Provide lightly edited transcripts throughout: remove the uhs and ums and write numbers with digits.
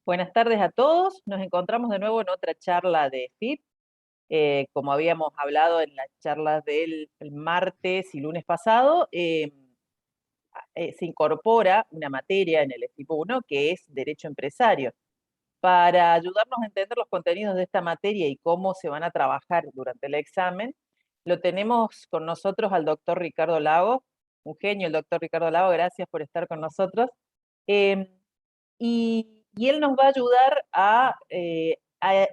Buenas tardes a todos. Nos encontramos de nuevo en otra charla de FIP. Como habíamos hablado en las charlas del el martes y lunes pasado, se incorpora una materia en el FIP 1 que es Derecho Empresario. Para ayudarnos a entender los contenidos de esta materia y cómo se van a trabajar durante el examen, lo tenemos con nosotros al doctor Ricardo Lago, un genio el doctor Ricardo Lago, gracias por estar con nosotros. Eh, y él nos va a ayudar a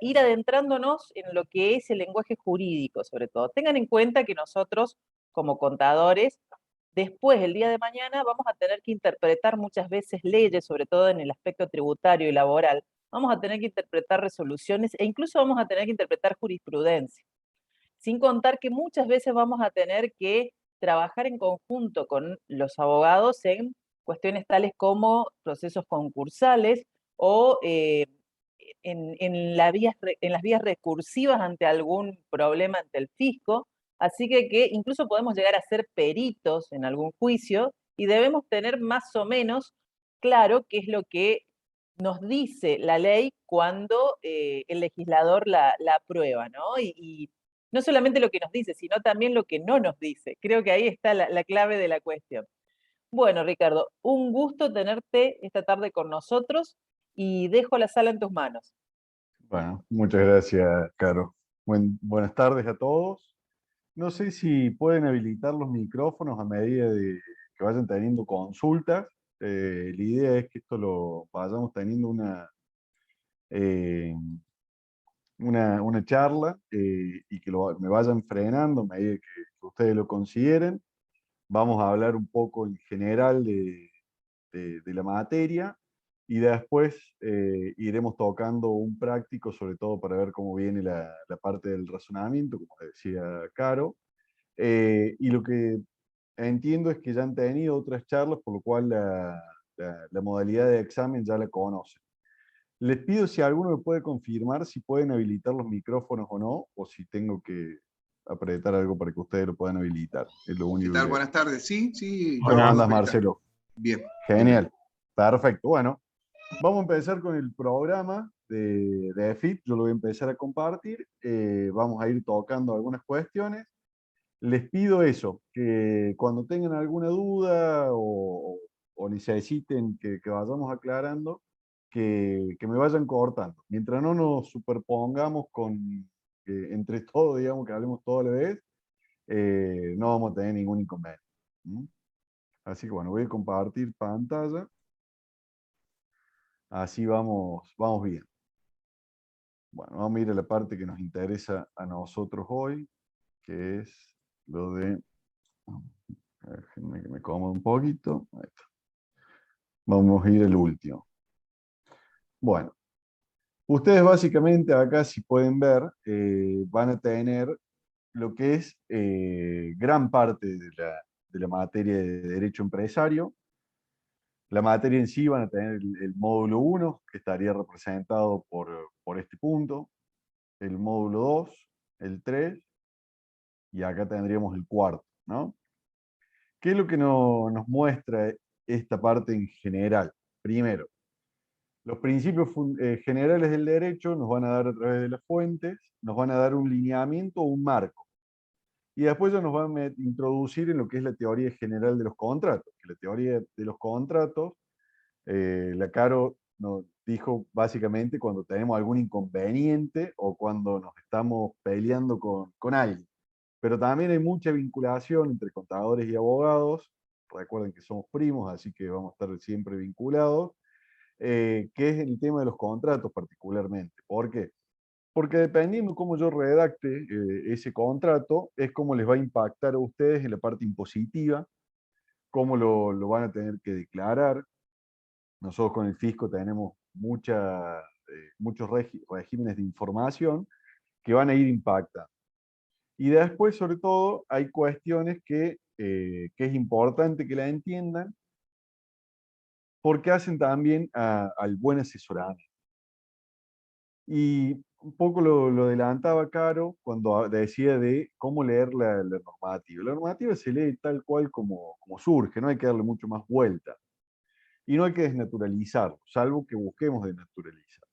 ir adentrándonos en lo que es el lenguaje jurídico, sobre todo. Tengan en cuenta que nosotros, como contadores, después, el día de mañana, vamos a tener que interpretar muchas veces leyes, sobre todo en el aspecto tributario y laboral. Vamos a tener que interpretar resoluciones e incluso vamos a tener que interpretar jurisprudencia. Sin contar que muchas veces vamos a tener que trabajar en conjunto con los abogados en cuestiones tales como procesos concursales o en las vías recursivas ante algún problema ante el fisco. Así que incluso podemos llegar a ser peritos en algún juicio y debemos tener más o menos claro qué es lo que nos dice la ley cuando el legislador la aprueba, ¿no? Y no solamente lo que nos dice, sino también lo que no nos dice. Creo que ahí está la clave de la cuestión. Bueno, Ricardo, un gusto tenerte esta tarde con nosotros y dejo la sala en tus manos. Bueno, muchas gracias, Caro. Buenas tardes a todos. No sé si pueden habilitar los micrófonos a medida de que vayan teniendo consultas. La idea es que esto lo vayamos teniendo eh, una charla y que me vayan frenando a medida que ustedes lo consideren. Vamos a hablar un poco en general de la materia y después iremos tocando un práctico, sobre todo para ver cómo viene la parte del razonamiento, como decía Caro. Y lo que entiendo es que ya han tenido otras charlas, por lo cual la modalidad de examen ya la conocen. Les pido si alguno me puede confirmar si pueden habilitar los micrófonos o no, o si tengo que apretar algo para que ustedes lo puedan habilitar. Es lo ¿Qué único tal? que... Buenas tardes. Sí, sí, yo lo ¿Cómo puedo andas, habilitar. Marcelo? Bien, bien. Genial. Perfecto. Bueno, vamos a empezar con el programa de EFIT. Yo lo voy a empezar a compartir. Vamos a ir tocando algunas cuestiones. Les pido eso, que cuando tengan alguna duda o necesiten que vayamos aclarando, que me vayan cortando. Mientras no nos superpongamos entre todos, digamos, que hablemos toda la vez, no vamos a tener ningún inconveniente. ¿Mm? Así que bueno, voy a compartir pantalla. Así vamos bien. Bueno, vamos a ir a la parte que nos interesa a nosotros hoy, que es lo de... A ver, déjenme que me acomodo un poquito. Ahí está. Vamos a ir al último. Bueno, ustedes básicamente acá, si pueden ver, van a tener lo que es gran parte de la materia de derecho empresario. La materia en sí van a tener el módulo 1, que estaría representado por este punto, el módulo 2, el 3, y acá tendríamos el cuarto, ¿no? ¿Qué es lo que nos muestra esta parte en general? Primero, los principios generales del derecho nos van a dar a través de las fuentes, nos van a dar un lineamiento o un marco. Y después ya nos van a introducir en lo que es la teoría general de los contratos. Que la teoría de los contratos, la Caro nos dijo básicamente cuando tenemos algún inconveniente o cuando nos estamos peleando con alguien. Pero también hay mucha vinculación entre contadores y abogados. Recuerden que somos primos, así que vamos a estar siempre vinculados. Que es el tema de los contratos particularmente. ¿Por qué? Porque dependiendo cómo yo redacte ese contrato, es cómo les va a impactar a ustedes en la parte impositiva, cómo lo van a tener que declarar. Nosotros con el fisco tenemos muchos regímenes de información que van a ir impactando. Y después, sobre todo, hay cuestiones que es importante que la entiendan porque hacen también al buen asesoramiento. Y un poco lo adelantaba Caro cuando decía de cómo leer la normativa. La normativa se lee tal cual como surge, no hay que darle mucho más vuelta. y no hay que desnaturalizarlo, salvo que busquemos desnaturalizar.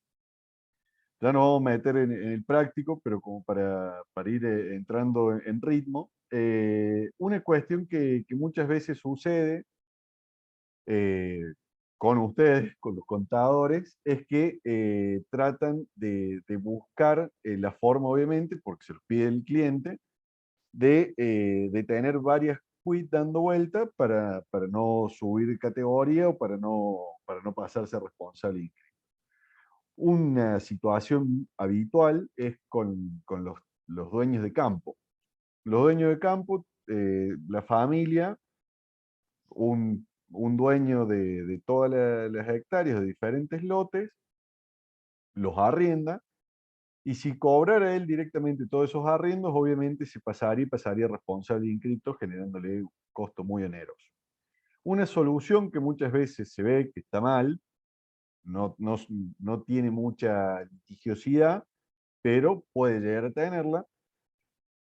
Ya nos vamos a meter en el práctico, pero como para ir entrando en ritmo, una cuestión que muchas veces sucede con ustedes, con los contadores, es que tratan de buscar la forma, obviamente, porque se los pide el cliente, de tener varias quits dando vuelta para no subir de categoría o para no pasarse a responsable. Una situación habitual es con los dueños de campo. Los dueños de campo, la familia, un dueño de todas las hectáreas de diferentes lotes, los arrienda, y si cobrara él directamente todos esos arriendos, obviamente se pasaría responsable inscrito, generándole un costo muy oneroso. Una solución que muchas veces se ve que está mal, no, no, no tiene mucha litigiosidad, pero puede llegar a tenerla,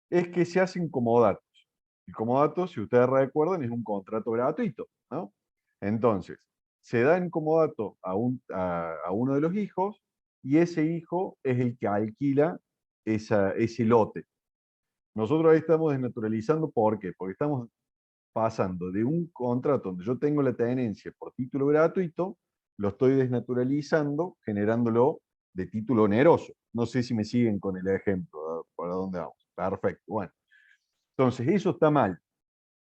es que se hacen comodatos. El comodato, si ustedes recuerdan, es un contrato gratuito, ¿no? Entonces, se da en comodato a uno de los hijos y ese hijo es el que alquila ese lote. Nosotros ahí estamos desnaturalizando, ¿por qué? Porque estamos pasando de un contrato donde yo tengo la tenencia por título gratuito, lo estoy desnaturalizando, generándolo de título oneroso. No sé si me siguen con el ejemplo, ¿no? ¿Para dónde vamos? Perfecto, bueno. Entonces, eso está mal.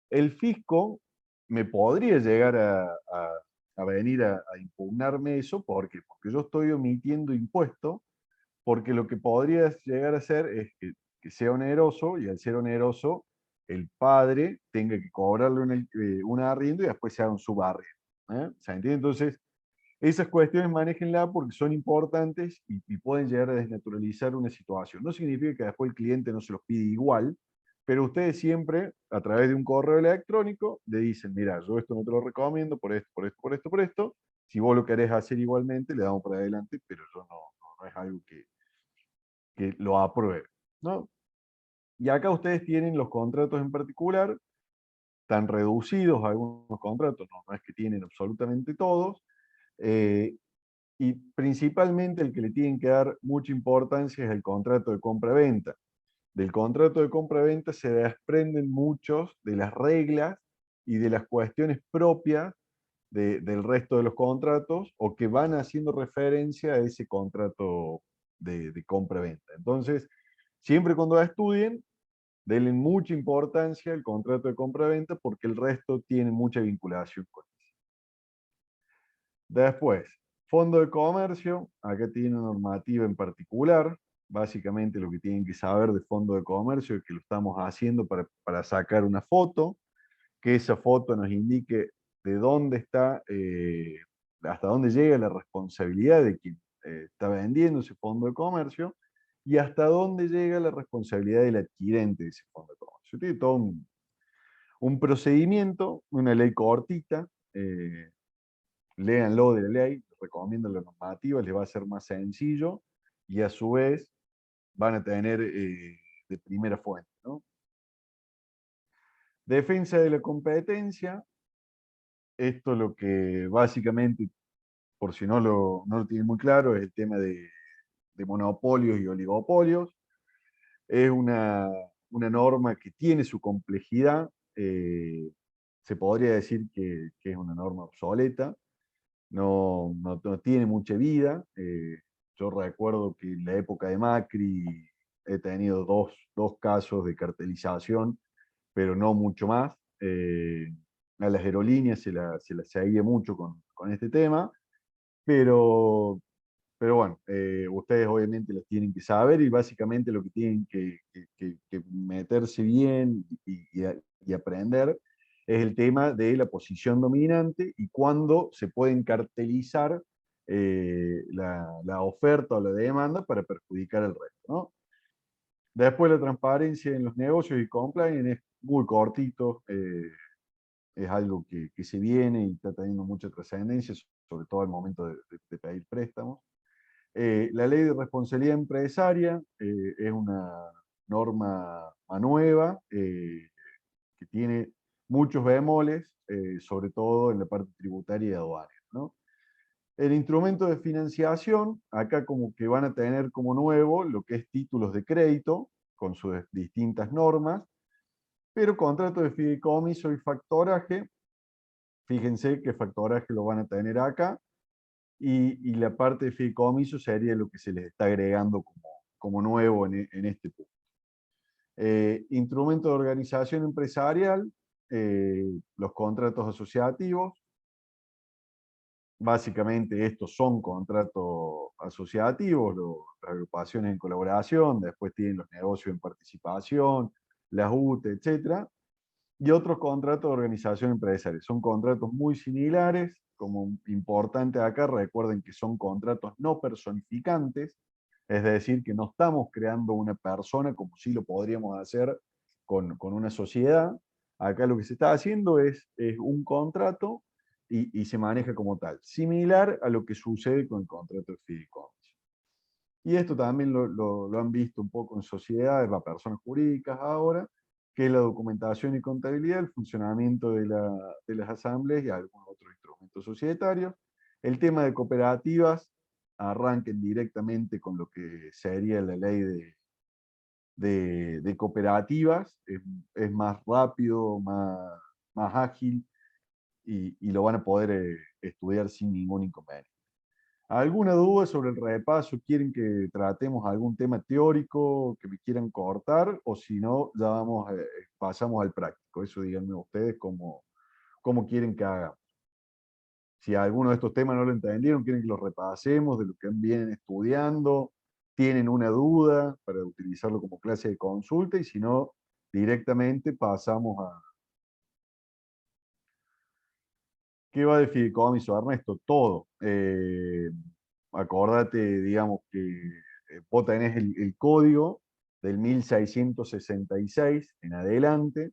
El fisco me podría llegar a venir a impugnarme eso, ¿por qué? Porque yo estoy omitiendo impuesto, porque lo que podría llegar a hacer es que sea oneroso, y al ser oneroso, el padre tenga que cobrarle un arriendo y después se haga un subarriendo. ¿Se entiende? Entonces, esas cuestiones manéjenlas porque son importantes y pueden llegar a desnaturalizar una situación. No significa que después el cliente no se los pide igual, pero ustedes siempre, a través de un correo electrónico, le dicen, mira, yo esto no te lo recomiendo por esto, por esto, por esto, por esto. Si vos lo querés hacer igualmente, le damos para adelante, pero yo no es algo que lo apruebe, ¿no? Y acá ustedes tienen los contratos en particular, tan reducidos algunos contratos, no es que tienen absolutamente todos, eh, y principalmente el que le tienen que dar mucha importancia es el contrato de compra-venta. Del contrato de compra-venta se desprenden muchos de las reglas y de las cuestiones propias del resto de los contratos o que van haciendo referencia a ese contrato de compra-venta. Entonces, siempre cuando estudien, denle mucha importancia al contrato de compra-venta porque el resto tiene mucha vinculación con eso. Después, fondo de comercio, acá tiene una normativa en particular. Básicamente lo que tienen que saber de fondo de comercio es que lo estamos haciendo para sacar una foto, que esa foto nos indique de dónde está, hasta dónde llega la responsabilidad de quien está vendiendo ese fondo de comercio y hasta dónde llega la responsabilidad del adquirente de ese fondo de comercio. Tiene todo un procedimiento, una ley cortita, léanlo de la ley, recomiendo la normativa, les va a ser más sencillo y a su vez van a tener de primera fuente, ¿no? Defensa de la competencia, esto lo que básicamente, por si no lo tienen muy claro, es el tema de monopolios y oligopolios. Es una norma que tiene su complejidad, se podría decir que es una norma obsoleta, no tiene mucha vida. Yo recuerdo que en la época de Macri he tenido dos casos de cartelización, pero no mucho más. A las aerolíneas se la seguía mucho con este tema, pero, pero bueno, ustedes obviamente las tienen que saber y básicamente lo que tienen que meterse bien y aprender es el tema de la posición dominante y cuándo se pueden cartelizar la oferta o la demanda para perjudicar al resto, ¿no? Después la transparencia en los negocios y compliance es muy cortito, es algo que se viene y está teniendo mucha trascendencia, sobre todo al momento de pedir préstamos. La ley de responsabilidad empresaria es una norma nueva que tiene muchos bemoles, sobre todo en la parte tributaria y aduanera. ¿no? El instrumento de financiación, acá como que van a tener como nuevo lo que es títulos de crédito, con sus distintas normas, pero contrato de fideicomiso y factoraje, fíjense que factoraje lo van a tener acá, y la parte de fideicomiso sería lo que se les está agregando como nuevo en este punto. Instrumento de organización empresarial, los contratos asociativos. Básicamente estos son contratos asociativos, las agrupaciones en colaboración, después tienen los negocios en participación, las UTE, etc. Y otros contratos de organización empresarial. Son contratos muy similares, como importante acá, recuerden que son contratos no personificantes, es decir, que no estamos creando una persona como si lo podríamos hacer con una sociedad. Acá lo que se está haciendo es un contrato y se maneja como tal, similar a lo que sucede con el contrato de fideicomiso. Y esto también lo han visto un poco en sociedades, las personas jurídicas ahora, que es la documentación y contabilidad, el funcionamiento de las asambleas y algunos otros instrumentos societarios. El tema de cooperativas, arranquen directamente con lo que sería la ley de cooperativas, es más rápido, más ágil, y lo van a poder estudiar sin ningún inconveniente. ¿Alguna duda sobre el repaso? ¿Quieren que tratemos algún tema teórico que me quieran cortar? O si no, ya pasamos al práctico. Eso díganme ustedes cómo quieren que hagamos. Si alguno de estos temas no lo entendieron, quieren que los repasemos de lo que vienen estudiando, tienen una duda para utilizarlo como clase de consulta, y si no, directamente pasamos a... ¿Qué va de fideicomiso, Ernesto? Todo. Acordate, digamos, que vos tenés el código del 1666 en adelante,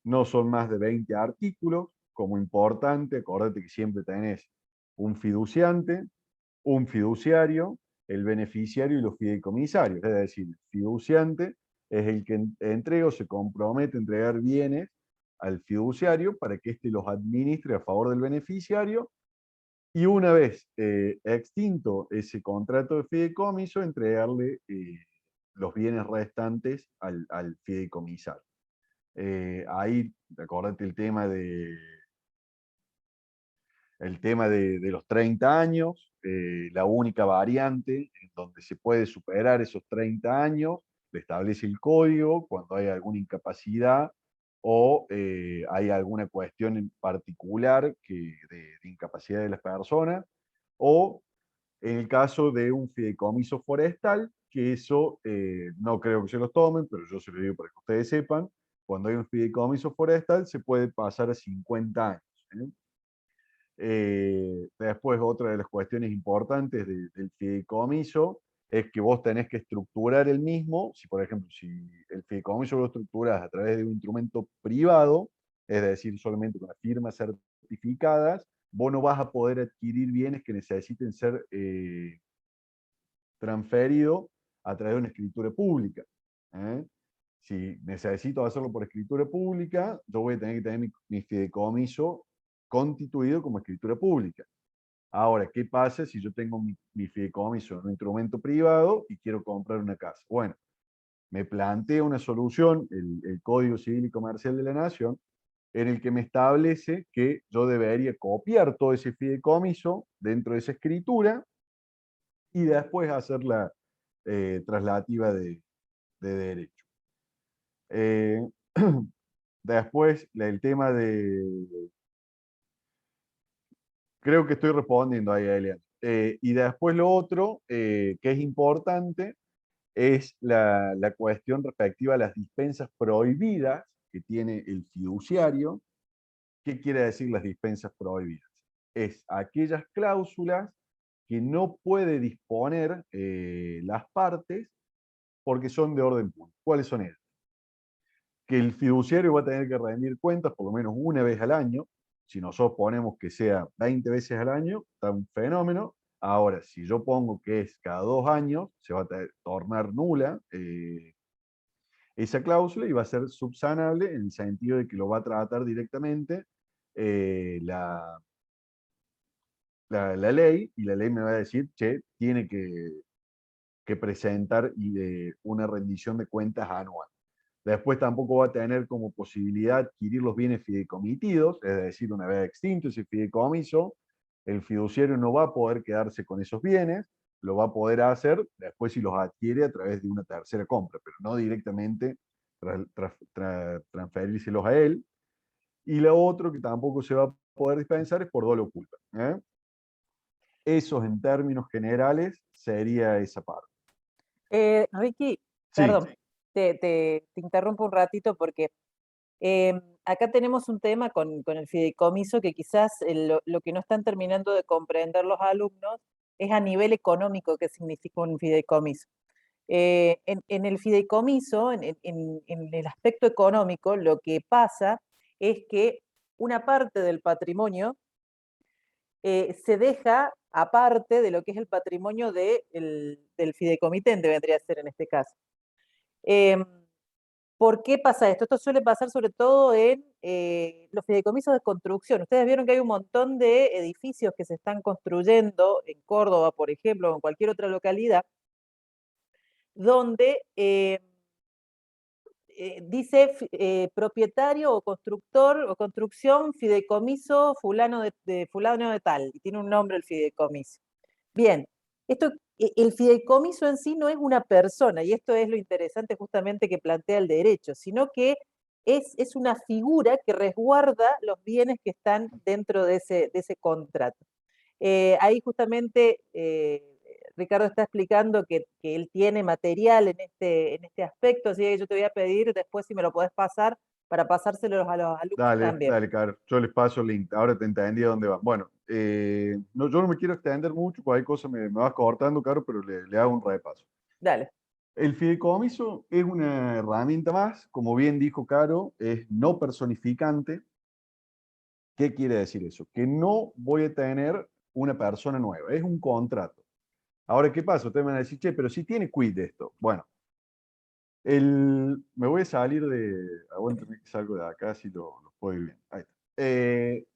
no son más de 20 artículos. Como importante, acordate que siempre tenés un fiduciante, un fiduciario, el beneficiario y los fideicomisarios. Es decir, el fiduciante es el que entrega o se compromete a entregar bienes al fiduciario para que éste los administre a favor del beneficiario, y una vez extinto ese contrato de fideicomiso, entregarle los bienes restantes al fideicomisario. Ahí, acordate el tema de los 30 años, la única variante en donde se puede superar esos 30 años, le establece el código cuando hay alguna incapacidad o hay alguna cuestión en particular de incapacidad de las personas, o en el caso de un fideicomiso forestal, que eso no creo que se los tomen, pero yo se lo digo para que ustedes sepan, cuando hay un fideicomiso forestal se puede pasar a 50 años. Después, otra de las cuestiones importantes del fideicomiso es que vos tenés que estructurar el mismo. Si, por ejemplo, si el fideicomiso lo estructuras a través de un instrumento privado, es decir, solamente con las firmas certificadas, vos no vas a poder adquirir bienes que necesiten ser transferidos a través de una escritura pública. ¿eh? Si necesito hacerlo por escritura pública, yo voy a tener que tener mi fideicomiso constituido como escritura pública. Ahora, ¿qué pasa si yo tengo mi fideicomiso en un instrumento privado y quiero comprar una casa? Bueno, me plantea una solución, el Código Civil y Comercial de la Nación, en el que me establece que yo debería copiar todo ese fideicomiso dentro de esa escritura y después hacer la traslativa de derecho. Después, el tema de... Creo que estoy respondiendo ahí, Elian. Y después lo otro que es importante es la cuestión respectiva a las dispensas prohibidas que tiene el fiduciario. ¿Qué quiere decir las dispensas prohibidas? Es aquellas cláusulas que no puede disponer las partes porque son de orden público. ¿Cuáles son ellas? Que el fiduciario va a tener que rendir cuentas por lo menos una vez al año. Si nosotros ponemos que sea 20 veces al año, está un fenómeno. Ahora, si yo pongo que es cada 2 años, se va a tornar nula esa cláusula y va a ser subsanable en el sentido de que lo va a tratar directamente la la ley, y la ley me va a decir, che, tiene que presentar una rendición de cuentas anual. Después tampoco va a tener como posibilidad adquirir los bienes fideicomitidos, es decir, una vez extinto ese fideicomiso, el fiduciario no va a poder quedarse con esos bienes, lo va a poder hacer después si los adquiere a través de una tercera compra, pero no directamente transferírselos a él. Y lo otro que tampoco se va a poder dispensar es por dolo culpa. Esos en términos generales sería esa parte. Ricky, Sí, perdón, te interrumpo un ratito porque acá tenemos un tema con el fideicomiso que quizás lo que no están terminando de comprender los alumnos es a nivel económico qué significa un fideicomiso. En el fideicomiso, en el aspecto económico, lo que pasa es que una parte del patrimonio se deja aparte de lo que es el patrimonio del fideicomitente, vendría a ser en este caso. Em, ¿Por qué pasa esto? Esto suele pasar sobre todo en los fideicomisos de construcción. Ustedes vieron que hay un montón de edificios que se están construyendo en Córdoba, por ejemplo, o en cualquier otra localidad, donde dice propietario o constructor o construcción, fideicomiso fulano de tal, y tiene un nombre el fideicomiso. Bien, el fideicomiso en sí no es una persona, y esto es lo interesante justamente que plantea el derecho, sino que es una figura que resguarda los bienes que están dentro de ese contrato. Ahí justamente Ricardo está explicando que él tiene material en este aspecto, así que yo te voy a pedir después si me lo podés pasar para pasárselos a los alumnos dale, también. dale, Caro. Yo les paso el link. Ahora te entendí a dónde va. Bueno, no, yo no me quiero extender mucho, cualquier cosa me vas cortando, Caro, pero le hago un repaso. Dale. El fideicomiso es una herramienta más, como bien dijo Caro, es no personificante. ¿Qué quiere decir eso? Que no voy a tener una persona nueva, es un contrato. Ahora, ¿qué pasa? Ustedes me van a decir, che, pero si tiene quid de esto. Bueno, me voy a salir de... Aguántame que salgo de acá si lo puedo ir bien. Ahí está.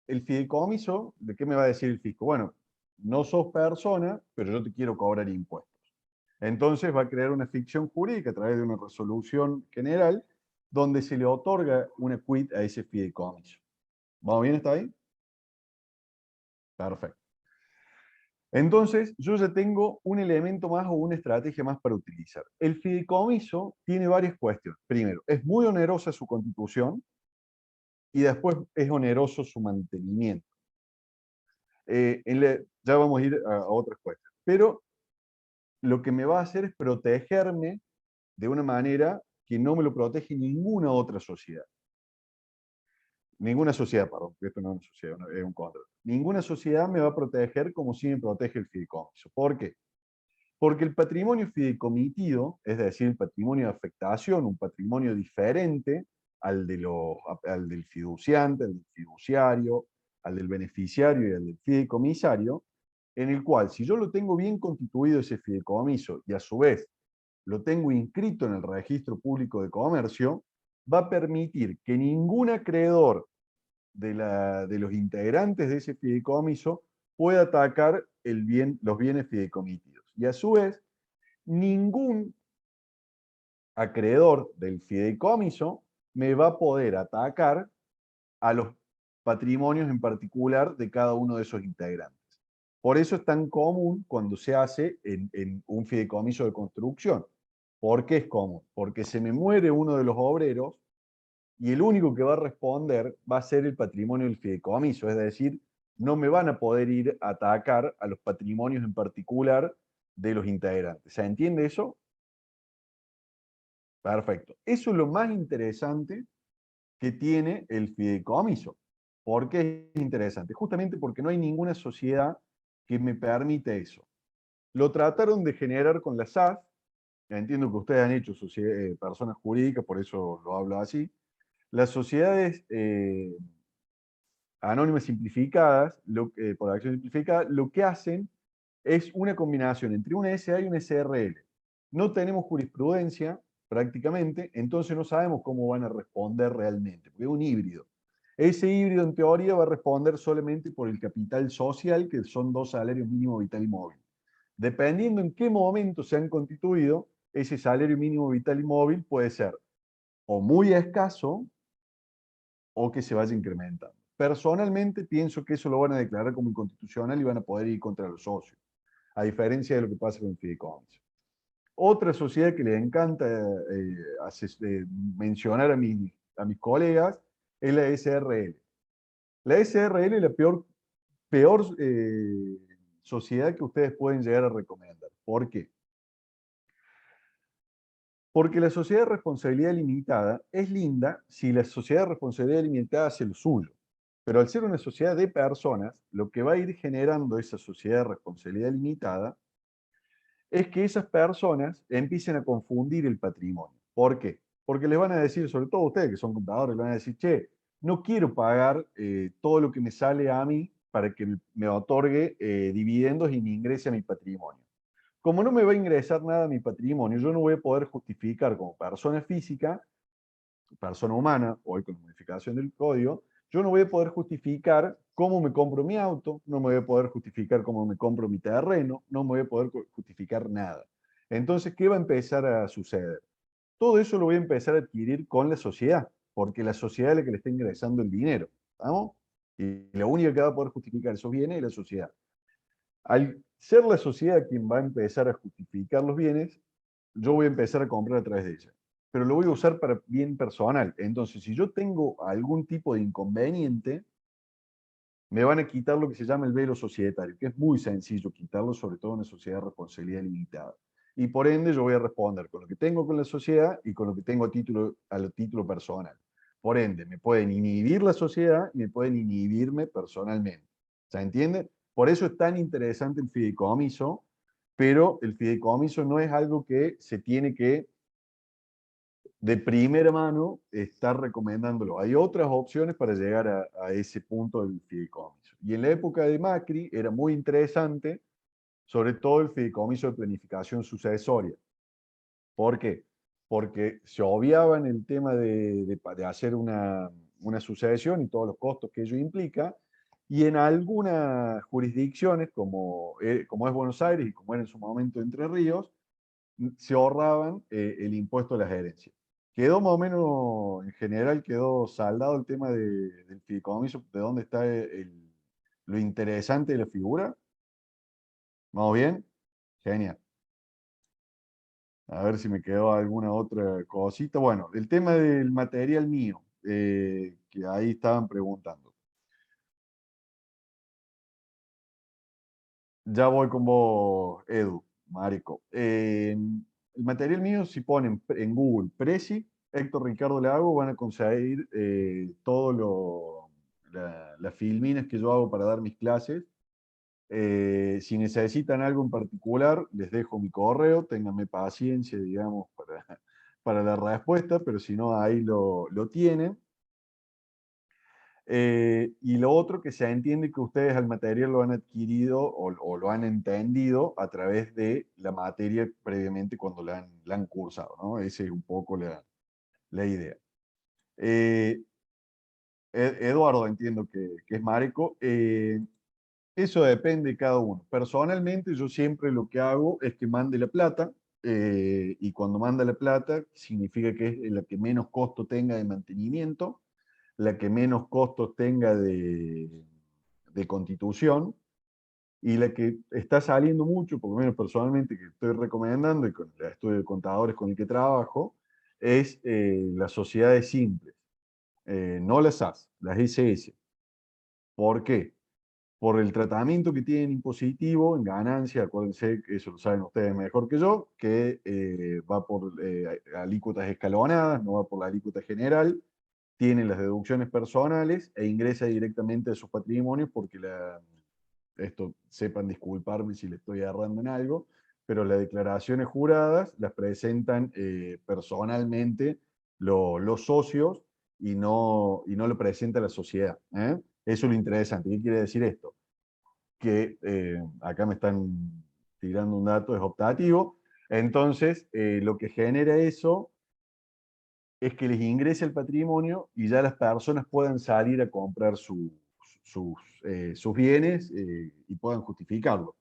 El fideicomiso, ¿de qué me va a decir el fisco? Bueno, no sos persona, pero yo te quiero cobrar impuestos. Entonces va a crear una ficción jurídica a través de una resolución general donde se le otorga una quid a ese fideicomiso. ¿Vamos bien hasta ahí? Perfecto. Entonces, yo ya tengo un elemento más o una estrategia más para utilizar. El fideicomiso tiene varias cuestiones. Primero, es muy onerosa su constitución y después es oneroso su mantenimiento. Ya vamos a ir a otras cuestiones. Pero lo que me va a hacer es protegerme de una manera que no me lo protege ninguna otra sociedad. Ninguna sociedad, perdón, esto no es una sociedad, es un contrato. Ninguna sociedad me va a proteger como si me protege el fideicomiso. ¿Por qué? Porque el patrimonio fideicomitido, es decir, el patrimonio de afectación, un patrimonio diferente al del fiduciante, al del fiduciario, al del beneficiario y al del fideicomisario, en el cual si yo lo tengo bien constituido ese fideicomiso y a su vez lo tengo inscrito en el registro público de comercio, va a permitir que ningún acreedor de los integrantes de ese fideicomiso pueda atacar los bienes fideicomitidos. Y a su vez, ningún acreedor del fideicomiso me va a poder atacar a los patrimonios en particular de cada uno de esos integrantes. Por eso es tan común cuando se hace en un fideicomiso de construcción. ¿Por qué es común? Porque se me muere uno de los obreros y el único que va a responder va a ser el patrimonio del fideicomiso, es decir, no me van a poder ir a atacar a los patrimonios en particular de los integrantes. ¿Se entiende eso? Perfecto. Eso es lo más interesante que tiene el fideicomiso. ¿Por qué es interesante? Justamente porque no hay ninguna sociedad que me permita eso. Lo trataron de generar con la SAF. Entiendo que ustedes han hecho personas jurídicas, por eso lo hablo así. Las sociedades anónimas simplificadas, por acción simplificada, lo que hacen es una combinación entre una SA y una SRL. No tenemos jurisprudencia prácticamente, entonces no sabemos cómo van a responder realmente, porque es un híbrido. Ese híbrido, en teoría, va a responder solamente por el capital social, que son 2 salarios mínimo vital y móvil. Dependiendo en qué momento se han constituido, ese salario mínimo vital y móvil puede ser o muy escaso o que se vaya incrementando. Personalmente pienso que eso lo van a declarar como inconstitucional y van a poder ir contra los socios, a diferencia de lo que pasa con el fideicomiso. Otra sociedad que le encanta mencionar a mis colegas es la SRL. La SRL es la peor sociedad que ustedes pueden llegar a recomendar. ¿Por qué? Porque la sociedad de responsabilidad limitada es linda si la sociedad de responsabilidad limitada hace lo suyo. Pero al ser una sociedad de personas, lo que va a ir generando esa sociedad de responsabilidad limitada es que esas personas empiecen a confundir el patrimonio. ¿Por qué? Porque les van a decir, sobre todo ustedes que son contadores, les van a decir, che, no quiero pagar todo lo que me sale a mí para que me otorgue dividendos y me ingrese a mi patrimonio. Como no me va a ingresar nada a mi patrimonio, yo no voy a poder justificar como persona física, persona humana, hoy con la modificación del código, yo no voy a poder justificar cómo me compro mi auto, no me voy a poder justificar cómo me compro mi terreno, no me voy a poder justificar nada. Entonces, ¿qué va a empezar a suceder? Todo eso lo voy a empezar a adquirir con la sociedad, porque la sociedad es la que le está ingresando el dinero, ¿estamos? Y la única que va a poder justificar esos bienes es la sociedad. Al ser la sociedad quien va a empezar a justificar los bienes, yo voy a empezar a comprar a través de ella. Pero lo voy a usar para bien personal. Entonces, si yo tengo algún tipo de inconveniente, me van a quitar lo que se llama el velo societario, que es muy sencillo quitarlo, sobre todo en una sociedad de responsabilidad limitada. Y por ende, yo voy a responder con lo que tengo con la sociedad y con lo que tengo a título personal. Por ende, me pueden inhibir la sociedad y me pueden inhibirme personalmente. ¿Se entiende? Por eso es tan interesante el fideicomiso, pero el fideicomiso no es algo que se tiene que de primera mano estar recomendándolo. Hay otras opciones para llegar a ese punto del fideicomiso. Y en la época de Macri era muy interesante, sobre todo el fideicomiso de planificación sucesoria. ¿Por qué? Porque se obviaban el tema de hacer una sucesión y todos los costos que ello implica, y en algunas jurisdicciones, como es Buenos Aires y como era en su momento Entre Ríos, se ahorraban el impuesto a las herencias. Quedó más o menos, en general, quedó saldado el tema del fideicomiso, de dónde está lo interesante de la figura. ¿Vamos bien? Genial. A ver si me quedó alguna otra cosita. Bueno, el tema del material mío, que ahí estaban preguntando. Ya voy con vos, Edu, marico. El material mío, si ponen en Google Prezi, Héctor Ricardo Lago, van a conseguir las filminas que yo hago para dar mis clases. Si necesitan algo en particular, les dejo mi correo, ténganme paciencia, digamos, para la respuesta, pero si no, ahí lo tienen. Y lo otro que se entiende que ustedes al material lo han adquirido o lo han entendido a través de la materia previamente cuando la han cursado, ¿no? Esa es un poco la idea. Eh, Eduardo, entiendo que es Marico. Eso depende de cada uno. Personalmente, yo siempre lo que hago es que mande la plata, y cuando manda la plata, significa que es la que menos costo tenga de mantenimiento, la que menos costos tenga de constitución, y la que está saliendo mucho, por lo menos personalmente, que estoy recomendando, y con el estudio de contadores con el que trabajo, es las sociedades simples, no las SAS, las SS. ¿Por qué? Por el tratamiento que tienen impositivo en ganancia, acuérdense que eso lo saben ustedes mejor que yo, que va por alícuotas escalonadas, no va por la alícuota general, tienen las deducciones personales e ingresa directamente a sus patrimonios porque esto sepan disculparme si le estoy errando en algo, pero las declaraciones juradas las presentan personalmente los socios y no lo presenta la sociedad. Eso es lo interesante. ¿Qué quiere decir esto? Que acá me están tirando un dato, es optativo. Entonces, lo que genera eso es que les ingrese el patrimonio y ya las personas puedan salir a comprar sus bienes y puedan justificarlo.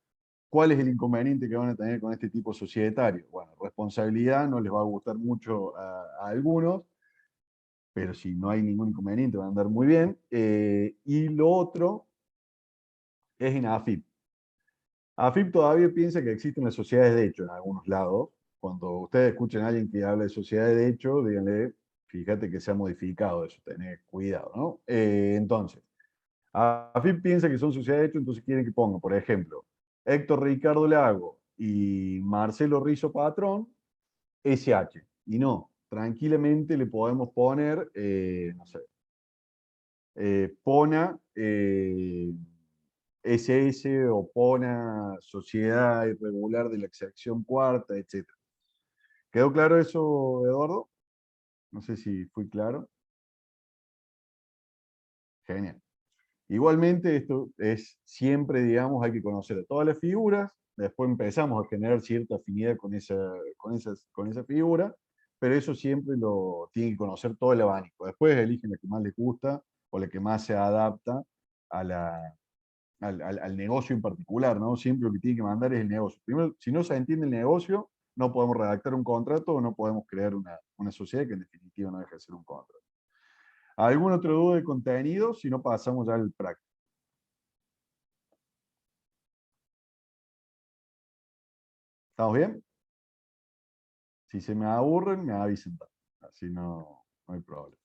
¿Cuál es el inconveniente que van a tener con este tipo societario? Bueno, responsabilidad no les va a gustar mucho a algunos, pero si no hay ningún inconveniente van a andar muy bien. Y lo otro es en AFIP. AFIP todavía piensa que existen las sociedades de hecho en algunos lados. Cuando ustedes escuchen a alguien que habla de sociedades de hecho, díganle, fíjate que se ha modificado eso, tenés cuidado, ¿no? Entonces, AFIP piensa que son sociedades de hecho, entonces quieren que ponga, por ejemplo, Héctor Ricardo Lago y Marcelo Rizo Patrón, SH. Y no, tranquilamente le podemos poner, no sé, PONA, SS o PONA, Sociedad Irregular de la Exacción Cuarta, etc. ¿Quedó claro eso, Eduardo? No sé si fui claro. Genial. Igualmente, esto es siempre, digamos, hay que conocer a todas las figuras, después empezamos a generar cierta afinidad con esa figura, pero eso siempre lo tiene que conocer todo el abanico. Después eligen la que más les gusta o la que más se adapta a al negocio en particular, ¿no? Siempre lo que tiene que mandar es el negocio. Primero, si no se entiende el negocio, no podemos redactar un contrato o no podemos crear una sociedad que en definitiva no deja de ser un contrato. ¿Algún otro duda de contenido? Si no, pasamos ya al práctico. ¿Estamos bien? Si se me aburren, me avisen. Así no hay problema.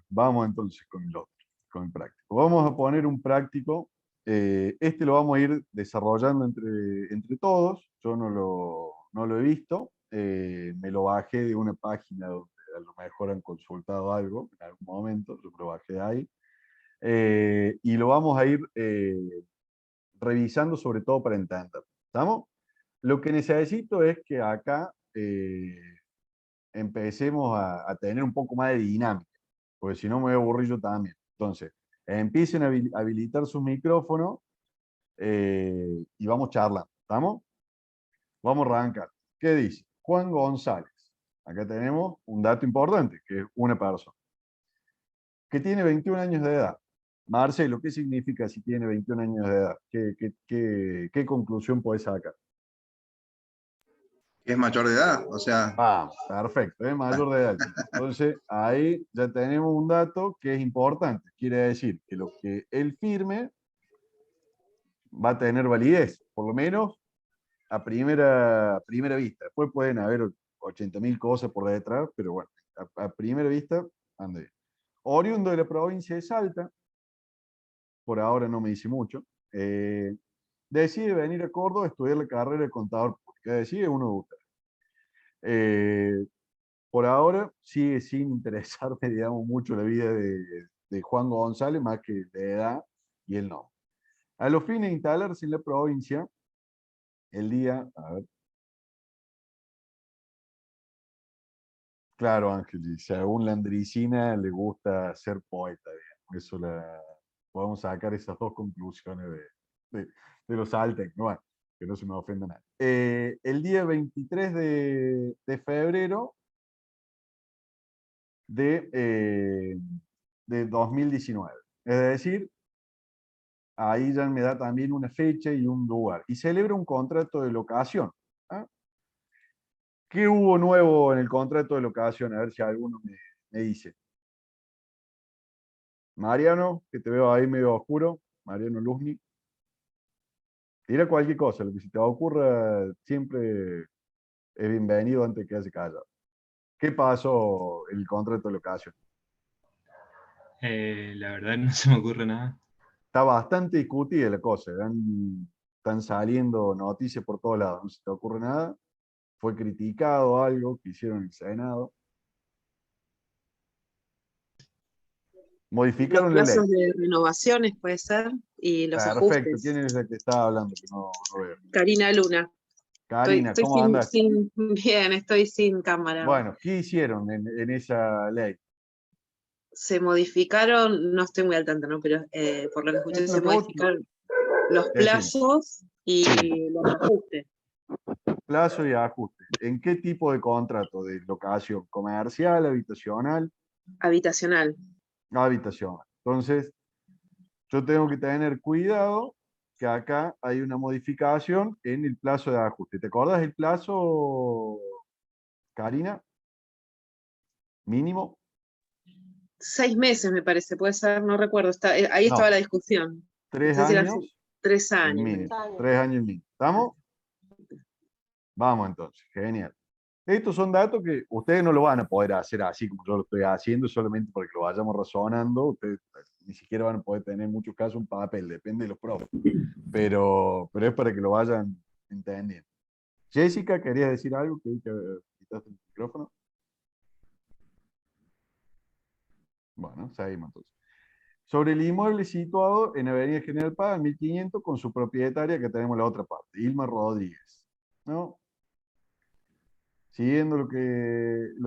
Vamos entonces con el otro, con el práctico. Vamos a poner un práctico. Este lo vamos a ir desarrollando entre todos. Yo no lo he visto. Me lo bajé de una página donde a lo mejor han consultado algo en algún momento. Yo me lo bajé de ahí. Y lo vamos a ir revisando sobre todo para entender. ¿Estamos? Lo que necesito es que acá empecemos a tener un poco más de dinámica, porque si no me voy a aburrir yo también. Entonces, empiecen a habilitar sus micrófonos y vamos charlando. ¿Estamos? Vamos a arrancar. ¿Qué dice? Juan González. Acá tenemos un dato importante, que es una persona, que tiene 21 años de edad. Marcelo, ¿qué significa si tiene 21 años de edad? ¿Qué conclusión puedes sacar? Es mayor de edad, o sea, Vamos, perfecto, es mayor de edad. Entonces, ahí ya tenemos un dato que es importante. Quiere decir que lo que él firme va a tener validez, por lo menos a primera vista. Después pueden haber 80.000 cosas por detrás, pero bueno, a primera vista, ande bien. Oriundo de la provincia de Salta, por ahora no me dice mucho, decide venir a Córdoba a estudiar la carrera de contador público. Decide uno de ustedes. Por ahora sigue sin interesarme, digamos, mucho la vida de Juan González, más que la edad y el nombre. A los fines de instalarse en la provincia, el día, a ver. Claro, Ángel, y según la Andricina le gusta ser poeta, digamos. Eso podemos sacar esas dos conclusiones de los Alten, no, bueno, que no se me ofenda nada. El día 23 de febrero de 2019. Es decir, ahí ya me da también una fecha y un lugar. Y celebra un contrato de locación. ¿Ah? ¿Qué hubo nuevo en el contrato de locación? A ver si alguno me dice. Mariano, que te veo ahí medio oscuro. Mariano Luzni. Tira cualquier cosa, lo que se te ocurra siempre es bienvenido antes que se callado. ¿Qué pasó en el contrato de locación? La verdad no se me ocurre nada. Está bastante discutida la cosa. Están saliendo noticias por todos lados. ¿No se te ocurre nada? ¿Fue criticado algo que hicieron en el Senado? Los Modificaron la ley. plazos de renovaciones puede ser y los Perfecto. ajustes. ¿Quién es el que estaba hablando? Que no veo. Karina Luna. Karina, Estoy ¿cómo andas? bien, estoy sin cámara. Bueno, ¿qué hicieron en esa ley? Se modificaron, no estoy muy al tanto, ¿no? Pero por lo que escuché, Lo se que vos modificaron los decime. plazos y Sí. los ajustes. plazo y ajuste. ¿En qué tipo de contrato? ¿De locación comercial, habitacional? Habitacional. Habitacional. Entonces, yo tengo que tener cuidado que acá hay una modificación en el plazo de ajuste. ¿Te acuerdas el plazo, Karina? Mínimo. 6 meses me parece, puede ser, no recuerdo. Ahí estaba No, la discusión. No 3 sé si eran años 3 el años. mínimo. 3 años el mínimo. ¿Estamos? Vamos entonces, genial. Estos son datos que ustedes no lo van a poder hacer así como yo lo estoy haciendo, solamente porque lo vayamos razonando. Ustedes ni siquiera van a poder tener en muchos casos un papel, depende de los profes. Pero es para que lo vayan entendiendo. Jessica, ¿querías decir algo? Que quitaste el micrófono. Bueno, seguimos entonces. Sobre el inmueble situado en Avenida General Paz, 1500, con su propietaria, que tenemos la otra parte, Ilma Rodríguez. ¿No? Siguiendo lo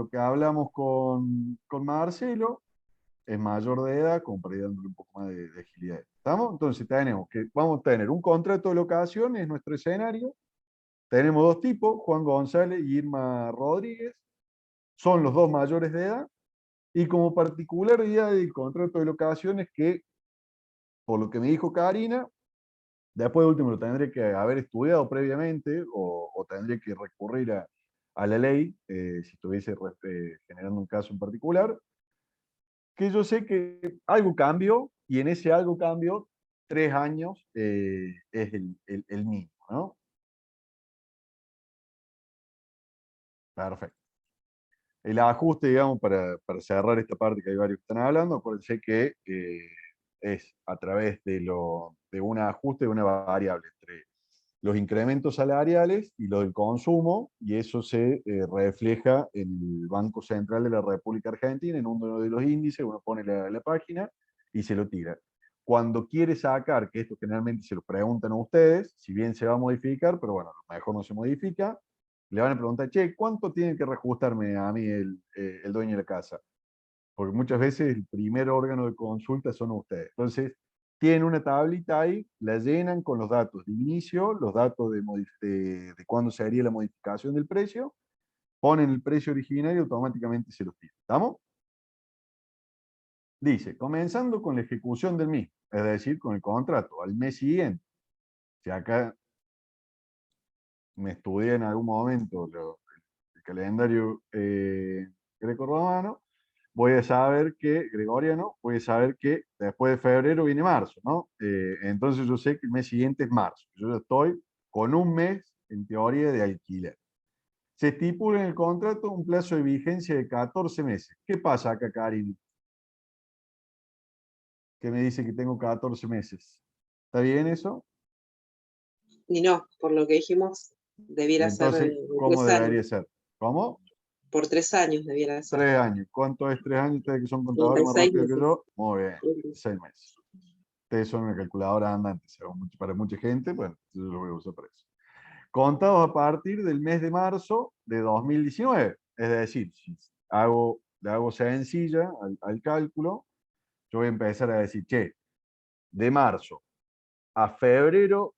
que hablamos con Marcelo, es mayor de edad, como para ir dándole un poco más de agilidad. ¿Estamos? Entonces tenemos que, vamos a tener un contrato de locación, es nuestro escenario. Tenemos dos tipos, Juan González y Irma Rodríguez. Son los dos mayores de edad. Y como particularidad del contrato de locación es que, por lo que me dijo Karina, después de último lo tendré que haber estudiado previamente o tendré que recurrir a la ley, si estuviese generando un caso en particular, que yo sé que algo cambió y en ese algo cambio 3 años es el mínimo, ¿no? Perfecto. El ajuste, digamos, para cerrar esta parte que hay varios que están hablando, acuérdense que es a través de un ajuste de una variable entre los incrementos salariales y lo del consumo, y eso se refleja en el Banco Central de la República Argentina, en uno de los índices, uno pone la página y se lo tira. Cuando quiere sacar, que esto generalmente se lo preguntan a ustedes, si bien se va a modificar, pero bueno, a lo mejor no se modifica, le van a preguntar, che, ¿cuánto tiene que reajustarme a mí el dueño de la casa? Porque muchas veces el primer órgano de consulta son ustedes. Entonces, tienen una tablita ahí, la llenan con los datos de inicio, los datos de cuándo se haría la modificación del precio, ponen el precio original y automáticamente se los tiran. ¿Estamos? Dice, comenzando con la ejecución del mismo, es decir, con el contrato, al mes siguiente. Si acá me estudié en algún momento el calendario greco-romano, voy a saber que, gregoriano, voy a saber que después de febrero viene marzo, ¿no? Entonces yo sé que el mes siguiente es marzo. Yo ya estoy con un mes, en teoría, de alquiler. Se estipula en el contrato un plazo de vigencia de 14 meses. ¿Qué pasa acá, Karin? Que me dice que tengo 14 meses. ¿Está bien eso? Y no, por lo que dijimos, debiera ser Entonces, de ¿cómo 3 debería años. ser? ¿Cómo? Por 3 años debiera ser. 3 años. ¿Cuánto es 3 años? Ustedes que son contadores más 36 rápidos que meses. yo. Muy bien, 6 meses. Ustedes son una calculadora andante, para mucha gente, bueno, yo lo voy a usar para eso. Contados a partir del mes de marzo de 2019. Es decir, si le hago sencilla al cálculo, yo voy a empezar a decir, che, de marzo a febrero,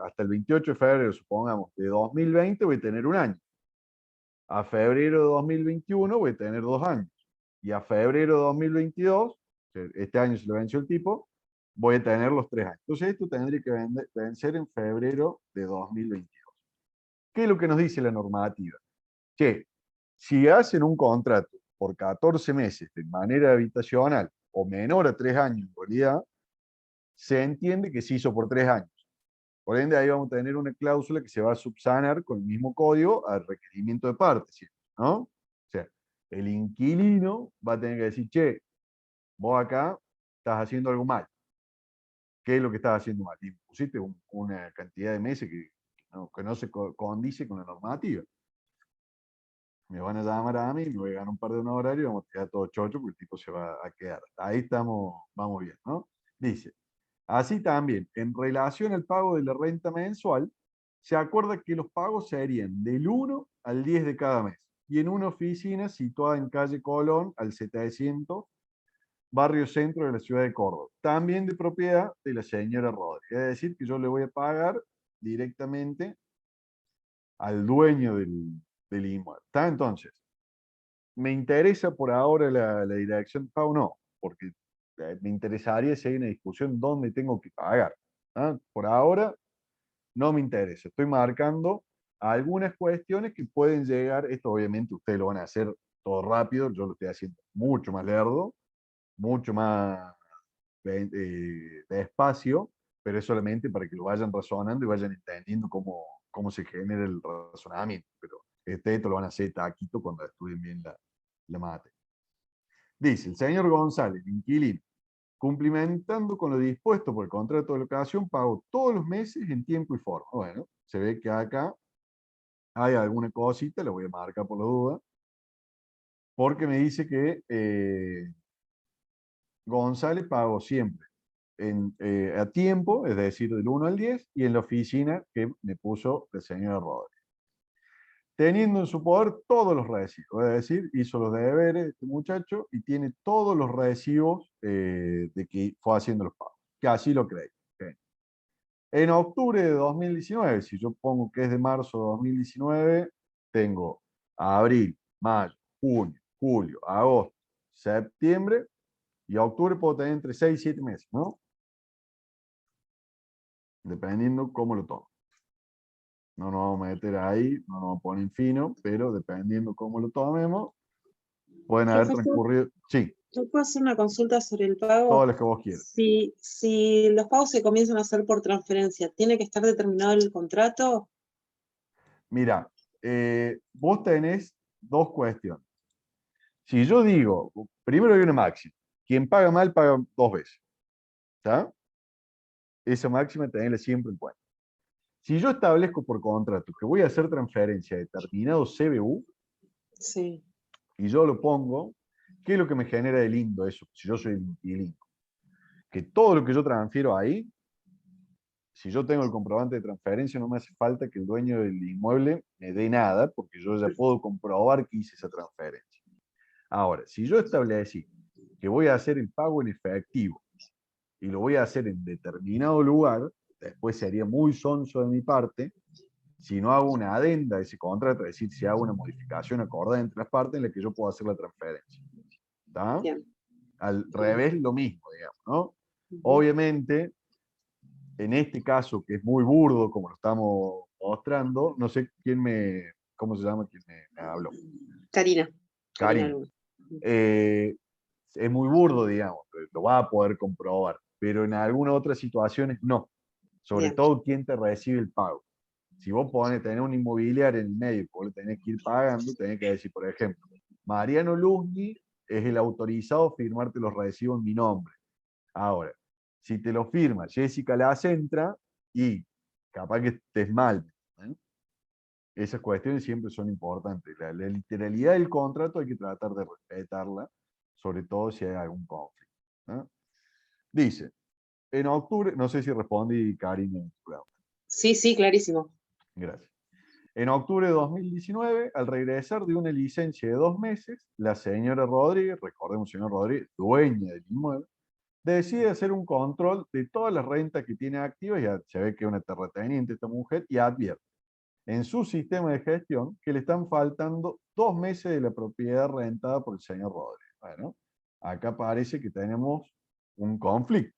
hasta el 28 de febrero, supongamos, de 2020 voy a tener un año. A febrero de 2021 voy a tener 2 años. Y a febrero de 2022, este año se le venció el tipo, voy a tener los 3 años. Entonces esto tendría que vencer en febrero de 2022. ¿Qué es lo que nos dice la normativa? Que si hacen un contrato por 14 meses de manera habitacional o menor a 3 años en realidad, se entiende que se hizo por 3 años. Por ende, ahí vamos a tener una cláusula que se va a subsanar con el mismo código al requerimiento de parte, ¿no? O sea, el inquilino va a tener que decir, che, vos acá estás haciendo algo mal. ¿Qué es lo que estás haciendo mal? Y pusiste una cantidad de meses que no se condice con la normativa. Me van a llamar a mí, me voy a ganar un par de honorarios y vamos a quedar todo chocho porque el tipo se va a quedar. Ahí estamos, vamos bien, ¿no? Dice, así también, en relación al pago de la renta mensual, se acuerda que los pagos serían del 1 al 10 de cada mes y en una oficina situada en calle Colón al 700, barrio centro de la ciudad de Córdoba, también de propiedad de la señora Rodríguez. Es decir, que yo le voy a pagar directamente al dueño del inmueble. ¿Está? Entonces, ¿me interesa por ahora la dirección de pago? No, porque me interesaría si hay una discusión dónde tengo que pagar. ¿Ah? Por ahora no me interesa. Estoy marcando algunas cuestiones que pueden llegar, esto obviamente ustedes lo van a hacer todo rápido, yo lo estoy haciendo mucho más lerdo, mucho más despacio, pero es solamente para que lo vayan razonando y vayan entendiendo cómo se genera el razonamiento. Pero esto lo van a hacer taquito cuando estudien bien la mate. Dice, el señor González, inquilino, cumplimentando con lo dispuesto por el contrato de locación, pago todos los meses en tiempo y forma. Bueno, se ve que acá hay alguna cosita, lo voy a marcar por la duda, porque me dice que González pagó siempre a tiempo, es decir, del 1 al 10, y en la oficina que me puso el señor Rodríguez. Teniendo en su poder todos los recibos, es decir, hizo los deberes este muchacho y tiene todos los recibos de que fue haciendo los pagos, que así lo creí. Okay. En octubre de 2019, si yo pongo que es de marzo de 2019, tengo abril, mayo, junio, julio, agosto, septiembre y octubre puedo tener entre 6 y 7 meses, ¿no? Dependiendo cómo lo tomo. No nos vamos a meter ahí, no nos vamos a poner en fino, pero dependiendo cómo lo tomemos, pueden haber Profesor, transcurrido, sí, ¿yo puedo hacer una consulta sobre el pago? todas las que vos quieras. Si los pagos se comienzan a hacer por transferencia, ¿tiene que estar determinado el contrato? Mira, vos tenés dos cuestiones. Si yo digo, primero hay una máxima, quien paga mal paga 2 veces. ¿Está? Esa máxima tenedla siempre en cuenta. Si yo establezco por contrato que voy a hacer transferencia de determinado CBU Sí, y yo lo pongo, ¿qué es lo que me genera de lindo eso? Si yo soy el inquilino. Que todo lo que yo transfiero ahí, si yo tengo el comprobante de transferencia, no me hace falta que el dueño del inmueble me dé nada, porque yo ya puedo comprobar que hice esa transferencia. Ahora, si yo establecí que voy a hacer el pago en efectivo y lo voy a hacer en determinado lugar, después sería muy sonso de mi parte si no hago una adenda a ese contrato, es decir, si hago una modificación acordada entre las partes en la que yo puedo hacer la transferencia. ¿Está? bien. Al revés, lo mismo, digamos, ¿no? Ujú. Obviamente, en este caso, que es muy burdo, como lo estamos mostrando, no sé ¿cómo se llama quien me habló? Karina. Karina Karim. Luna. Eh, es muy burdo, digamos, lo va a poder comprobar, pero en algunas otras situaciones no. Sobre Bien, todo quien te recibe el pago. Si vos tenés un inmobiliario en el medio, vos le tenés que ir pagando, tenés que decir, por ejemplo, Mariano Luzni es el autorizado a firmarte los recibos en mi nombre. Ahora, si te lo firma Jessica La Centra y capaz que estés mal, ¿eh? Esas cuestiones siempre son importantes. La literalidad del contrato hay que tratar de respetarla, sobre todo si hay algún conflicto. ¿Eh? Dice, en octubre, no sé si respondí, Karin, en tu pregunta. sí, clarísimo. Gracias. En octubre de 2019, al regresar de una licencia de 2 meses, la señora Rodríguez, recordemos, señor Rodríguez, dueña del inmueble, decide hacer un control de todas las rentas que tiene activas, ya se ve que es una terrateniente esta mujer, y advierte en su sistema de gestión que le están faltando 2 meses de la propiedad rentada por el señor Rodríguez. Bueno, acá parece que tenemos un conflicto.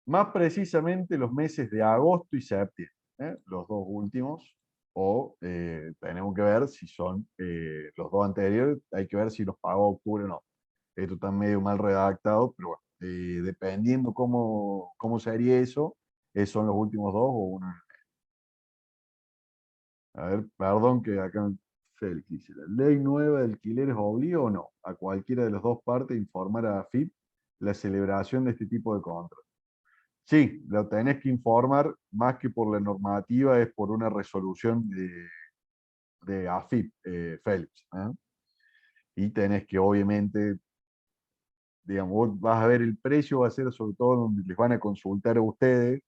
Más precisamente los meses de agosto y septiembre, los dos últimos, o tenemos que ver si son los dos anteriores, hay que ver si los pagó octubre o no. Esto está medio mal redactado, pero bueno, dependiendo cómo sería eso, son los últimos dos o uno. A ver, perdón que acá Félix dice, ¿la ley nueva de alquileres obliga o no a cualquiera de las dos partes a informar a AFIP la celebración de este tipo de contratos? Sí, lo tenés que informar más que por la normativa, es por una resolución de AFIP, Félix. ¿Eh? Y tenés que, obviamente, digamos, vos vas a ver el precio, va a ser sobre todo donde les van a consultar a ustedes,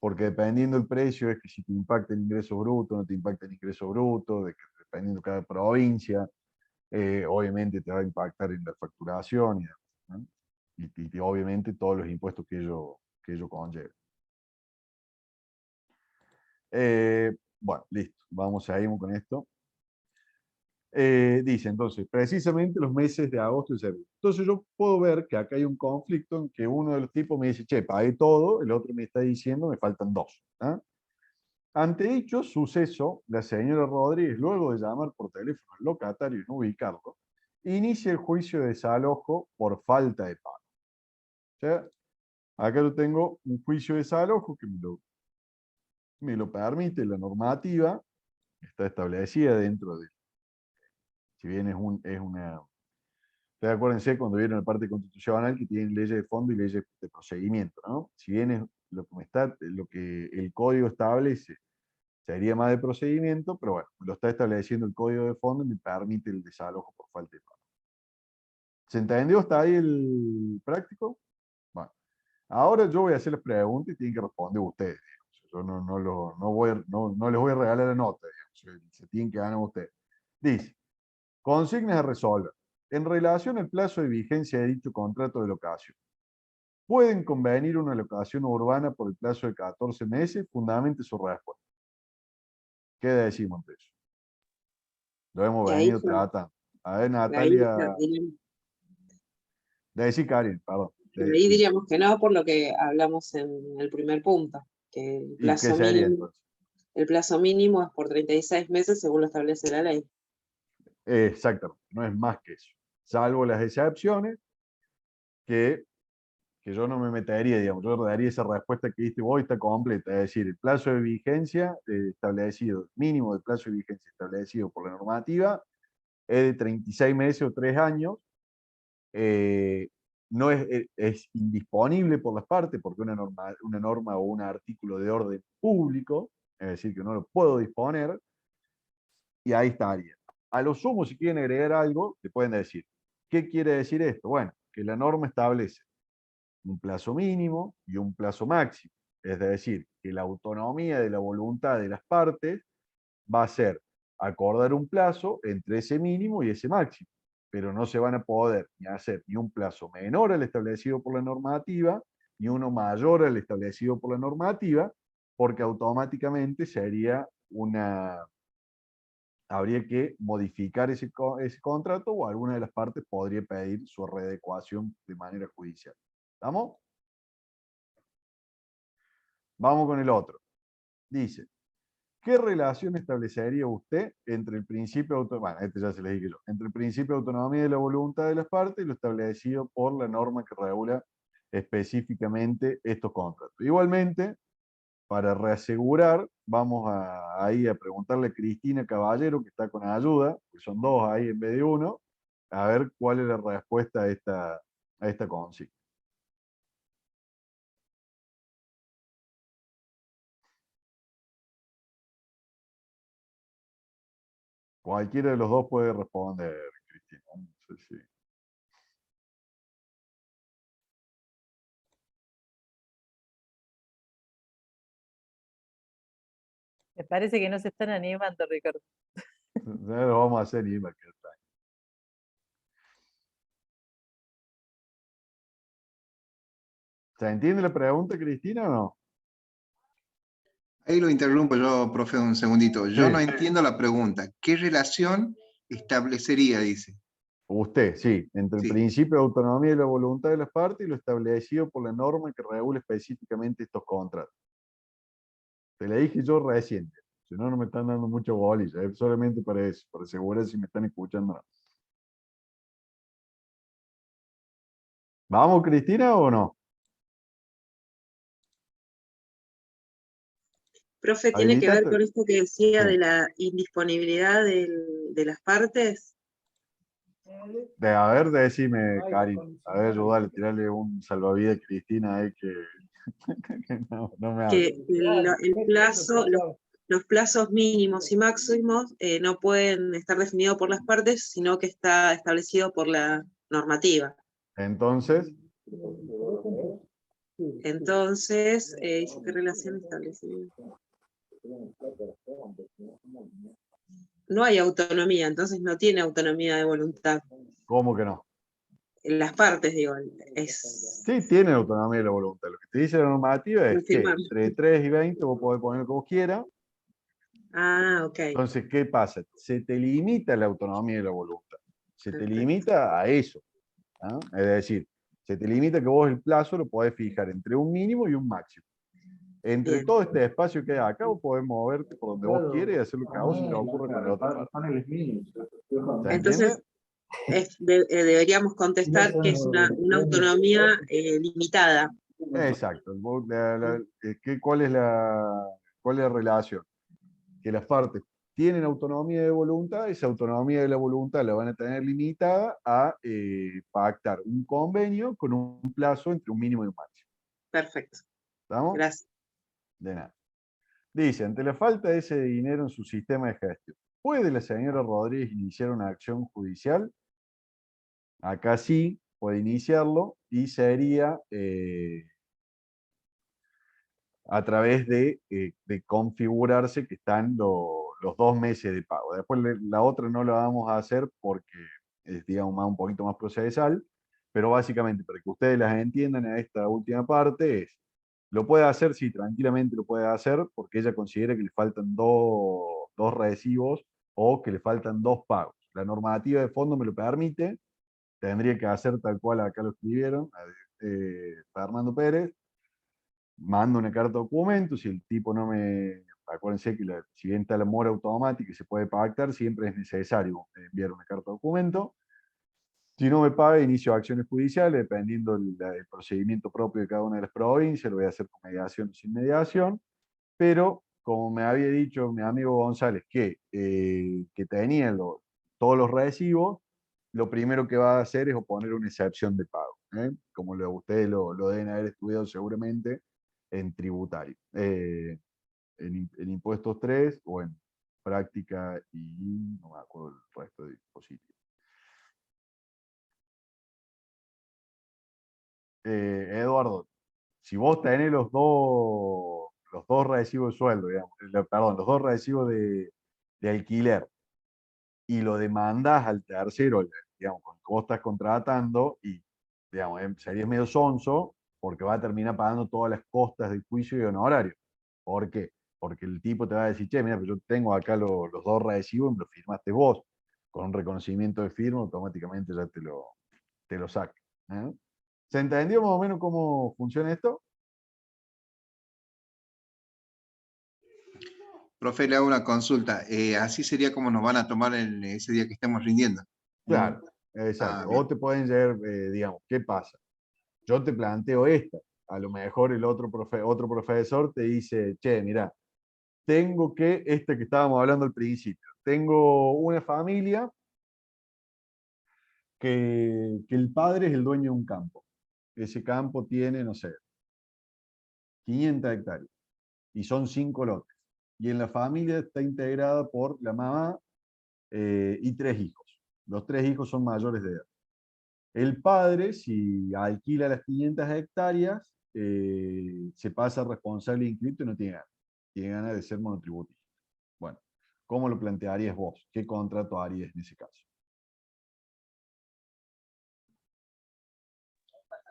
porque dependiendo del precio es que si te impacta el ingreso bruto, no te impacta el ingreso bruto, dependiendo de cada provincia, obviamente te va a impactar en la facturación y demás, ¿no? Y obviamente todos los impuestos que ello conlleva. Bueno, listo. Seguimos con esto. Dice entonces, precisamente los meses de agosto y septiembre. Entonces yo puedo ver que acá hay un conflicto en que uno de los tipos me dice, che, pagué todo, el otro me está diciendo, me faltan 2. ¿Ah? Ante dicho suceso, la señora Rodríguez, luego de llamar por teléfono al locatario y no ubicarlo, inicia el juicio de desalojo por falta de pago. O sea, acá yo tengo un juicio de desalojo que me lo permite la normativa, está establecida dentro de, si bien es una... Ustedes acuérdense cuando vieron la parte constitucional que tienen leyes de fondo y leyes de procedimiento, ¿no? Si bien es lo que el código establece, sería más de procedimiento, pero bueno, lo está estableciendo el código de fondo y me permite el desalojo por falta de pago. ¿Se entendió hasta ahí el práctico? Bueno, ahora yo voy a hacer las preguntas y tienen que responder ustedes. Yo no les voy a regalar la nota, digamos. Se tienen que ganar ustedes. Dice, consignas a resolver. En relación al plazo de vigencia de dicho contrato de locación, ¿pueden convenir una locación urbana por el plazo de 14 meses? Fundamente su respuesta. ¿Qué decimos de eso? Lo hemos Y ahí, venido tratando. A ver, ahí Natalia. diríamos, Decir Karin, perdón. ahí diríamos que no, por lo que hablamos en el primer punto, que ¿Y qué sería entonces? el plazo mínimo es por 36 meses según lo establece la ley. Exactamente, no es más que eso. Salvo las excepciones que yo no me metería, digamos, yo daría esa respuesta que diste vos, está completa, es decir, el plazo de vigencia establecido, mínimo del plazo de vigencia establecido por la normativa, es de 36 meses o 3 años, no es indisponible por las partes, porque una norma o un artículo de orden público, es decir, que no lo puedo disponer, y ahí estaría. A lo sumo, si quieren agregar algo, te pueden decir, ¿qué quiere decir esto? Bueno, que la norma establece un plazo mínimo y un plazo máximo. Es decir, que la autonomía de la voluntad de las partes va a ser acordar un plazo entre ese mínimo y ese máximo, pero no se van a poder ni hacer ni un plazo menor al establecido por la normativa, ni uno mayor al establecido por la normativa, porque automáticamente sería habría que modificar ese contrato o alguna de las partes podría pedir su readecuación de manera judicial. ¿Estamos? Vamos con el otro. Dice, ¿qué relación establecería usted entre el principio de autonomía, bueno, este ya se le dije yo, entre el principio de autonomía de la voluntad de las partes y lo establecido por la norma que regula específicamente estos contratos? Igualmente, para reasegurar, vamos ahí a preguntarle a Cristina Caballero, que está con ayuda, que son 2 ahí en vez de 1, a ver cuál es la respuesta a esta consigna. Cualquiera de los dos puede responder, Cristina. No sé si... Me parece que no se están animando, Ricardo. Ya lo vamos a hacer y va a quedar tranquilo. ¿Se entiende la pregunta, Cristina, o no? Ahí lo interrumpo yo, profe, un segundito. Yo Sí. no entiendo la pregunta. ¿Qué relación establecería, dice? Usted, sí, entre el Sí. principio de autonomía y la voluntad de las partes y lo establecido por la norma que regula específicamente estos contratos. Te la dije yo recién. Si no, no me están dando mucho bolilla. Es solamente para eso, para asegurar si me están escuchando o no. ¿Vamos, Cristina, o no? Profe, ¿tiene que ver ¿Habilitaste? con esto que decía Sí. de la indisponibilidad de las partes? A ver, decime, Cari. A ver, ayúdale, tirarle un salvavidas a Cristina ahí que, que no me hable. Que el plazo, los plazos mínimos y máximos no pueden estar definidos por las partes, sino que está establecido por la normativa. Entonces, Entonces, dice qué relación establecida. No hay autonomía, entonces no tiene autonomía de voluntad. ¿cómo que no? En las partes, digo, es Sí, tiene autonomía de la voluntad. Lo que te dice la normativa es que confirmar. entre 3 y 20 vos podés poner como quieras, Ah, ok. Entonces, ¿qué pasa? Se te limita la autonomía de la voluntad. Se te Perfecto. limita a eso. ¿Ah? Es decir, se te limita que vos el plazo lo podés fijar entre un mínimo y un máximo. Entre Bien. todo este espacio que hay acá, vos podés moverte por donde vos quieras y hacer lo que a vos se te ocurra con la otra parte. ¿Se entiende? Entonces, deberíamos contestar que es una autonomía limitada. Exacto. ¿Cuál es la relación? Que las partes tienen autonomía de voluntad, esa autonomía de la voluntad la van a tener limitada a pactar un convenio con un plazo entre un mínimo y un máximo. Perfecto. ¿Estamos? Gracias. De nada. Dice, ante la falta de ese dinero en su sistema de gestión, ¿puede la señora Rodríguez iniciar una acción judicial? Acá sí, puede iniciarlo y sería a través de configurarse que están los 2 meses de pago. Después la otra no la vamos a hacer porque es, digamos, un poquito más procesal, pero básicamente para que ustedes las entiendan en esta última parte es, lo puede hacer, sí, tranquilamente lo puede hacer porque ella considera que le faltan dos recibos o que le faltan 2 pagos. La normativa de fondo me lo permite, tendría que hacer tal cual acá lo escribieron, Fernando Pérez, mando una carta de documento, si el tipo no me... Acuérdense que si bien está la mora automática y se puede pactar, siempre es necesario enviar una carta de documento. Si no me paga, inicio acciones judiciales, dependiendo del procedimiento propio de cada una de las provincias, lo voy a hacer con mediación o sin mediación, pero como me había dicho mi amigo González que tenía todos los recibos, lo primero que va a hacer es oponer una excepción de pago, como ustedes lo deben haber estudiado seguramente en tributario, en impuestos 3 o en práctica y no me acuerdo el resto de dispositivos. Eduardo, si vos tenés los dos recibos de sueldo, digamos, perdón, los dos recibos de alquiler y lo demandás al tercero, digamos, con el que vos estás contratando, y digamos, serías medio sonso porque va a terminar pagando todas las costas del juicio y honorario. ¿Por qué? Porque el tipo te va a decir, che, mira, pero yo tengo acá los dos recibos y me los firmaste vos. Con un reconocimiento de firma, automáticamente ya te lo saca. ¿Eh? ¿Se entendió más o menos cómo funciona esto? Profe, le hago una consulta. Así sería como nos van a tomar en ese día que estemos rindiendo. Claro, exacto. Ah, O bien. te pueden llegar, digamos, ¿qué pasa? Yo te planteo esta. A lo mejor el otro profesor te dice, che, mira, esta que estábamos hablando al principio, tengo una familia que el padre es el dueño de un campo. Ese campo tiene, no sé, 500 hectáreas y son 5 lotes. Y en la familia está integrada por la mamá y 3 hijos. Los 3 hijos son mayores de edad. El padre, si alquila las 500 hectáreas, se pasa responsable e inscripto y no tiene ganas. Tiene ganas de ser monotributista. Bueno, ¿cómo lo plantearías vos? ¿Qué contrato harías en ese caso?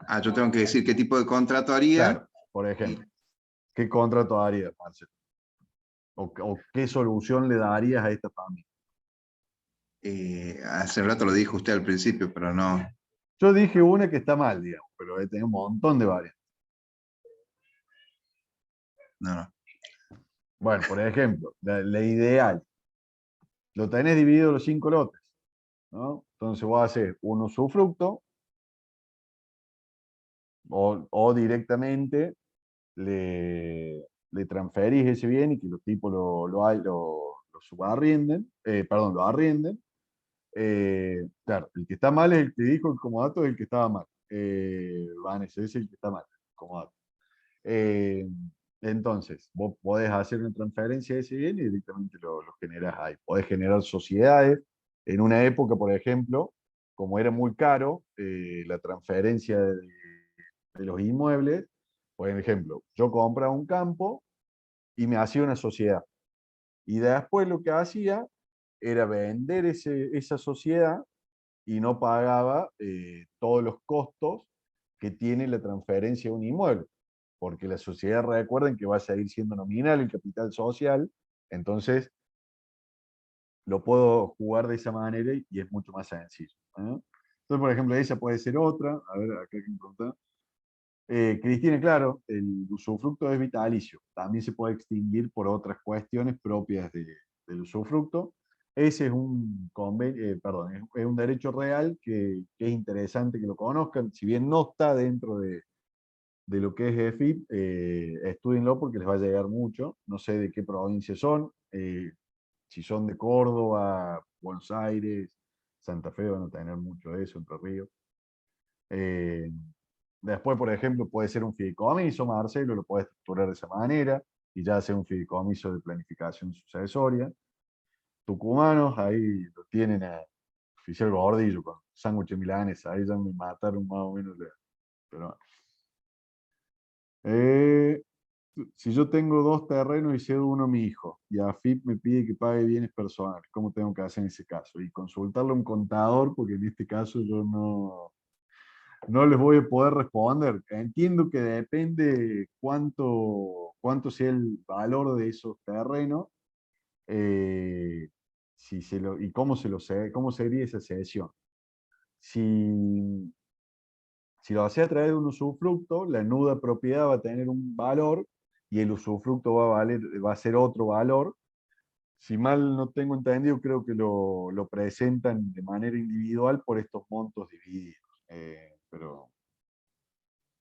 Ah, yo tengo que decir qué tipo de contrato haría. Claro, por ejemplo, ¿qué contrato harías, Marcelo? ¿O qué solución le darías a esta familia? Hace rato lo dijo usted al principio, pero no, Yo dije una que está mal, digamos, pero tengo un montón de varias. no. Bueno, por ejemplo, la ideal. Lo tenés dividido los 5 lotes, ¿no? Entonces vos haces un usufructo o directamente le transferís ese bien y que los tipos lo subarrienden, perdón, lo arrienden. Claro, el que está mal es el que dijo el comodato, es el que estaba mal. Vanessa, es el que está mal, comodato. Eh, entonces, vos podés hacer una transferencia de ese bien y directamente lo generás ahí. Podés generar sociedades. En una época, por ejemplo, como era muy caro la transferencia de los inmuebles, por ejemplo, yo compraba un campo y me hacía una sociedad. Y después lo que hacía era vender esa sociedad y no pagaba todos los costos que tiene la transferencia de un inmueble. Porque la sociedad, recuerden que va a seguir siendo nominal el capital social, Entonces, lo puedo jugar de esa manera y es mucho más sencillo. Entonces, por ejemplo, esa puede ser otra. A ver, acá hay que preguntar. Cristina, claro, el usufructo es vitalicio. También se puede extinguir por otras cuestiones propias del usufructo. Ese es un convenio, perdón, es un derecho real que es interesante que lo conozcan. Si bien no está dentro de lo que es EFIP, estudienlo porque les va a llegar mucho. No sé de qué provincia son. Si son de Córdoba, Buenos Aires, Santa Fe, van a tener mucho de eso, Entre Ríos. Eh, Después, por ejemplo, puede ser un fideicomiso, Marcelo, lo puede estructurar de esa manera, y ya sea un fideicomiso de planificación sucesoria. Tucumanos, ahí lo tienen a oficial Gordillo con sándwich milanes, ahí ya me mataron más o menos. Pero, eh, si yo tengo 2 terrenos y cedo uno a mi hijo, y AFIP me pide que pague bienes personales, ¿cómo tengo que hacer en ese caso? Y consultarle a un contador, porque en este caso yo no les voy a poder responder. Entiendo que depende cuánto sea el valor de esos terrenos, si y cómo cómo sería esa cesión. Si, si lo hace a través de un usufructo, la nuda propiedad va a tener un valor y el usufructo va a ser otro valor. Si mal no tengo entendido, creo que lo presentan de manera individual por estos montos divididos. Pero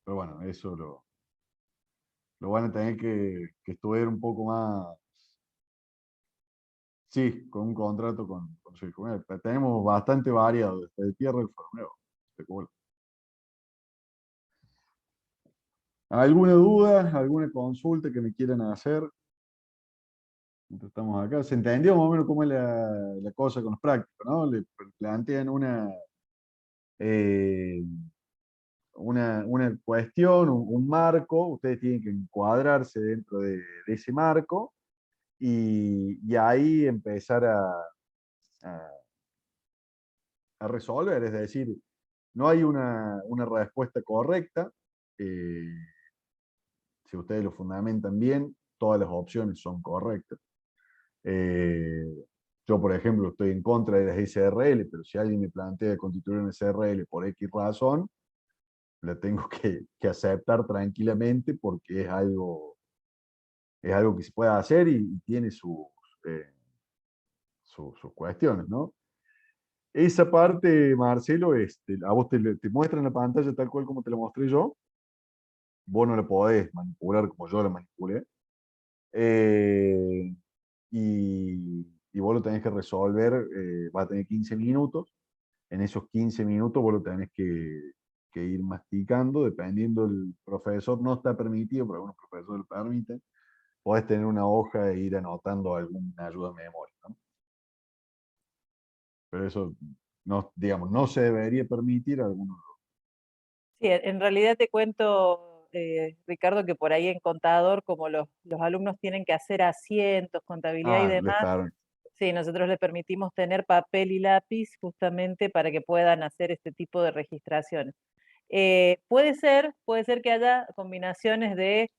bueno, eso lo van a tener que estudiar un poco más. Sí, con un contrato con su hijo. Tenemos bastante variado, desde el tierra del formeo. ¿Alguna duda, alguna consulta que me quieran hacer? Mientras estamos acá. ¿Se entendió más o menos cómo es la cosa con los prácticos, ¿no? Le plantean eh, una cuestión, un marco, ustedes tienen que encuadrarse dentro de ese marco y ahí empezar a- a resolver, es decir, no hay una respuesta correcta. eh, si ustedes lo fundamentan bien, todas las opciones son correctas. Eh, yo, por ejemplo, estoy en contra de las SRL, pero si alguien me plantea constituir una SRL por X razón, la tengo que aceptar tranquilamente porque es algo que se puede hacer y tiene eh, sus cuestiones, ¿no? Esa parte, Marcelo, a vos te muestra en la pantalla tal cual como te la mostré yo. Vos no la podés manipular como yo la manipulé. Eh, y vos lo tenés que resolver, va a tener 15 minutos. En esos 15 minutos vos lo tenés que ir masticando, dependiendo del profesor. No está permitido, pero algunos profesores lo permiten. Podés tener una hoja e ir anotando alguna ayuda de memoria, ¿no? Pero eso, no, digamos, no se debería permitir algunos. Sí, en realidad te cuento, Ricardo, que por ahí en contador, como los alumnos tienen que hacer asientos, contabilidad y Les demás, permiten. sí, nosotros les permitimos tener papel y lápiz justamente para que puedan hacer este tipo de registraciones. Puede ser que haya combinaciones de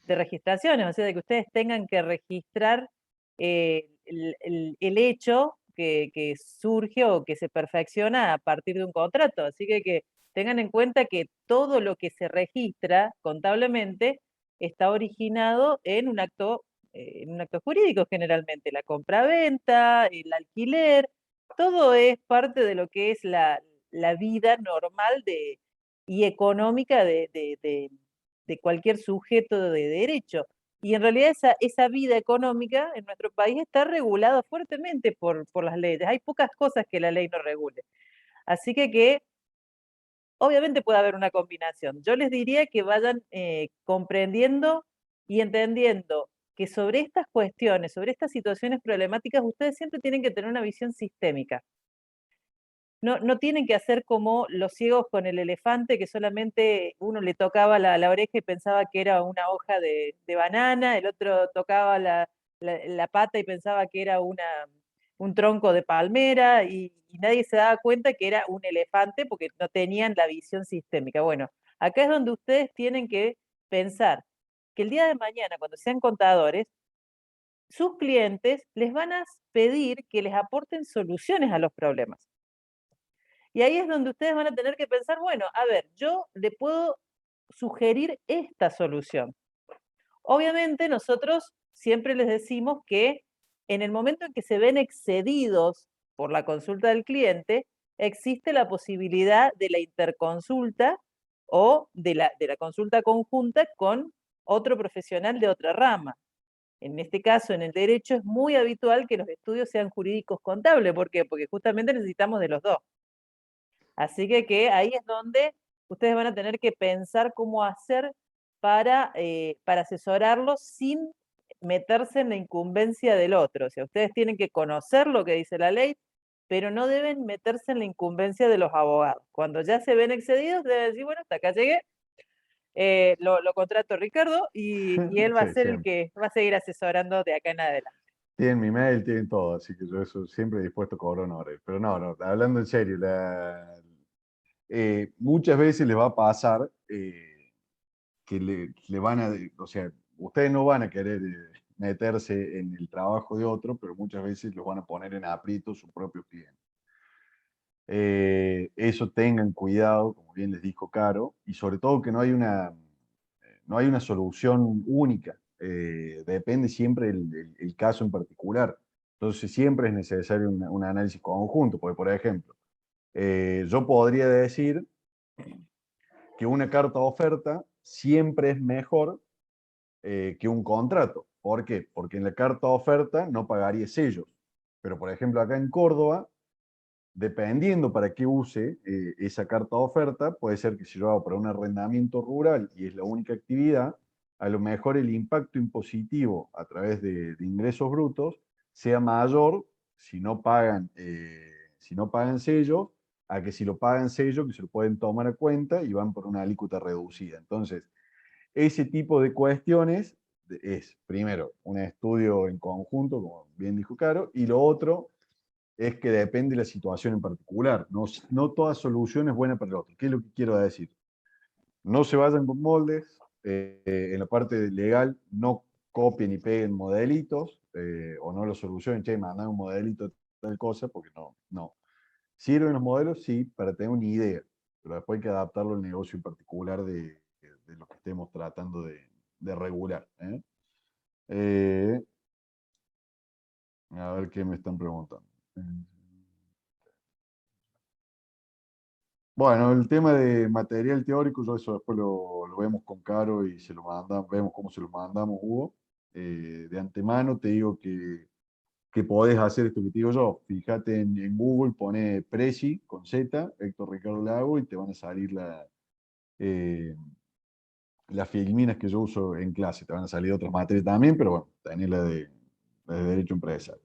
registraciones, o sea, de que ustedes tengan que registrar el hecho que surge o que se perfecciona a partir de un contrato. Así que tengan en cuenta que todo lo que se registra contablemente está originado en un acto jurídico generalmente, la compraventa, el alquiler, todo es parte de lo que es la vida normal y económica de cualquier sujeto de derecho. Y en realidad esa vida económica en nuestro país está regulada fuertemente por las leyes. Hay pocas cosas que la ley no regule. Así que obviamente puede haber una combinación. Yo les diría que vayan comprendiendo y entendiendo que sobre estas cuestiones, sobre estas situaciones problemáticas, ustedes siempre tienen que tener una visión sistémica. No tienen que hacer como los ciegos con el elefante, que solamente uno le tocaba la oreja y pensaba que era una hoja de banana, el otro tocaba la pata y pensaba que era un tronco de palmera, y nadie se daba cuenta que era un elefante porque no tenían la visión sistémica. Bueno, acá es donde ustedes tienen que pensar que el día de mañana, cuando sean contadores, sus clientes les van a pedir que les aporten soluciones a los problemas. Y ahí es donde ustedes van a tener que pensar, bueno, a ver, yo le puedo sugerir esta solución. Obviamente nosotros siempre les decimos que en el momento en que se ven excedidos por la consulta del cliente, existe la posibilidad de la interconsulta o de la consulta conjunta con otro profesional de otra rama. En este caso, en el derecho es muy habitual que los estudios sean jurídicos contables. ¿Por qué? Porque justamente necesitamos de los dos. Así que ahí es donde ustedes van a tener que pensar cómo hacer para asesorarlos sin meterse en la incumbencia del otro. O sea, ustedes tienen que conocer lo que dice la ley, pero no deben meterse en la incumbencia de los abogados. Cuando ya se ven excedidos, deben decir, bueno, hasta acá llegué, lo contrato a Ricardo y él va a Sí, ser el siempre. que va a seguir asesorando de acá en adelante. Tienen mi mail, tienen todo, así que yo eso siempre dispuesto a cobrar honorarios. Pero no, hablando en serio, muchas veces les va a pasar que le van a, o sea, ustedes no van a querer meterse en el trabajo de otro, pero muchas veces los van a poner en aprieto sus propios clientes. Eso tengan cuidado, como bien les dijo Caro, y sobre todo que no hay una solución única. Depende siempre el caso en particular. Entonces siempre es necesario un análisis conjunto, porque por ejemplo, yo podría decir que una carta de oferta siempre es mejor que un contrato. ¿Por qué? Porque en la carta de oferta no pagaría sellos. Pero por ejemplo acá en Córdoba, dependiendo para qué use esa carta de oferta, puede ser que si yo hago para un arrendamiento rural y es la única actividad, a lo mejor el impacto impositivo a través de ingresos brutos sea mayor si no pagan sello, a que si lo pagan sello, que se lo pueden tomar a cuenta y van por una alícuota reducida. Entonces, ese tipo de cuestiones es, primero, un estudio en conjunto, como bien dijo Caro, y lo otro es que depende de la situación en particular. No, no toda solución es buena para el otro. ¿Qué es lo que quiero decir? No se vayan con moldes. En la parte legal, no copien y peguen modelitos o no lo solucionen. Che, mandan un modelito de tal cosa, porque no. ¿Sirven los modelos? Sí, para tener una idea. Pero después hay que adaptarlo al negocio en particular de lo que estemos tratando de regular. A ver qué me están preguntando. Bueno, el tema de material teórico, yo eso después lo vemos con Caro y se lo mandamos, vemos cómo se lo mandamos, Hugo. De antemano te digo que podés hacer esto que te digo yo. Fíjate en Google, pone Prezi con Z, Héctor Ricardo Lago, y te van a salir eh, las filminas que yo uso en clase. Te van a salir otras materias también, pero bueno, tenés la de Derecho Empresarial.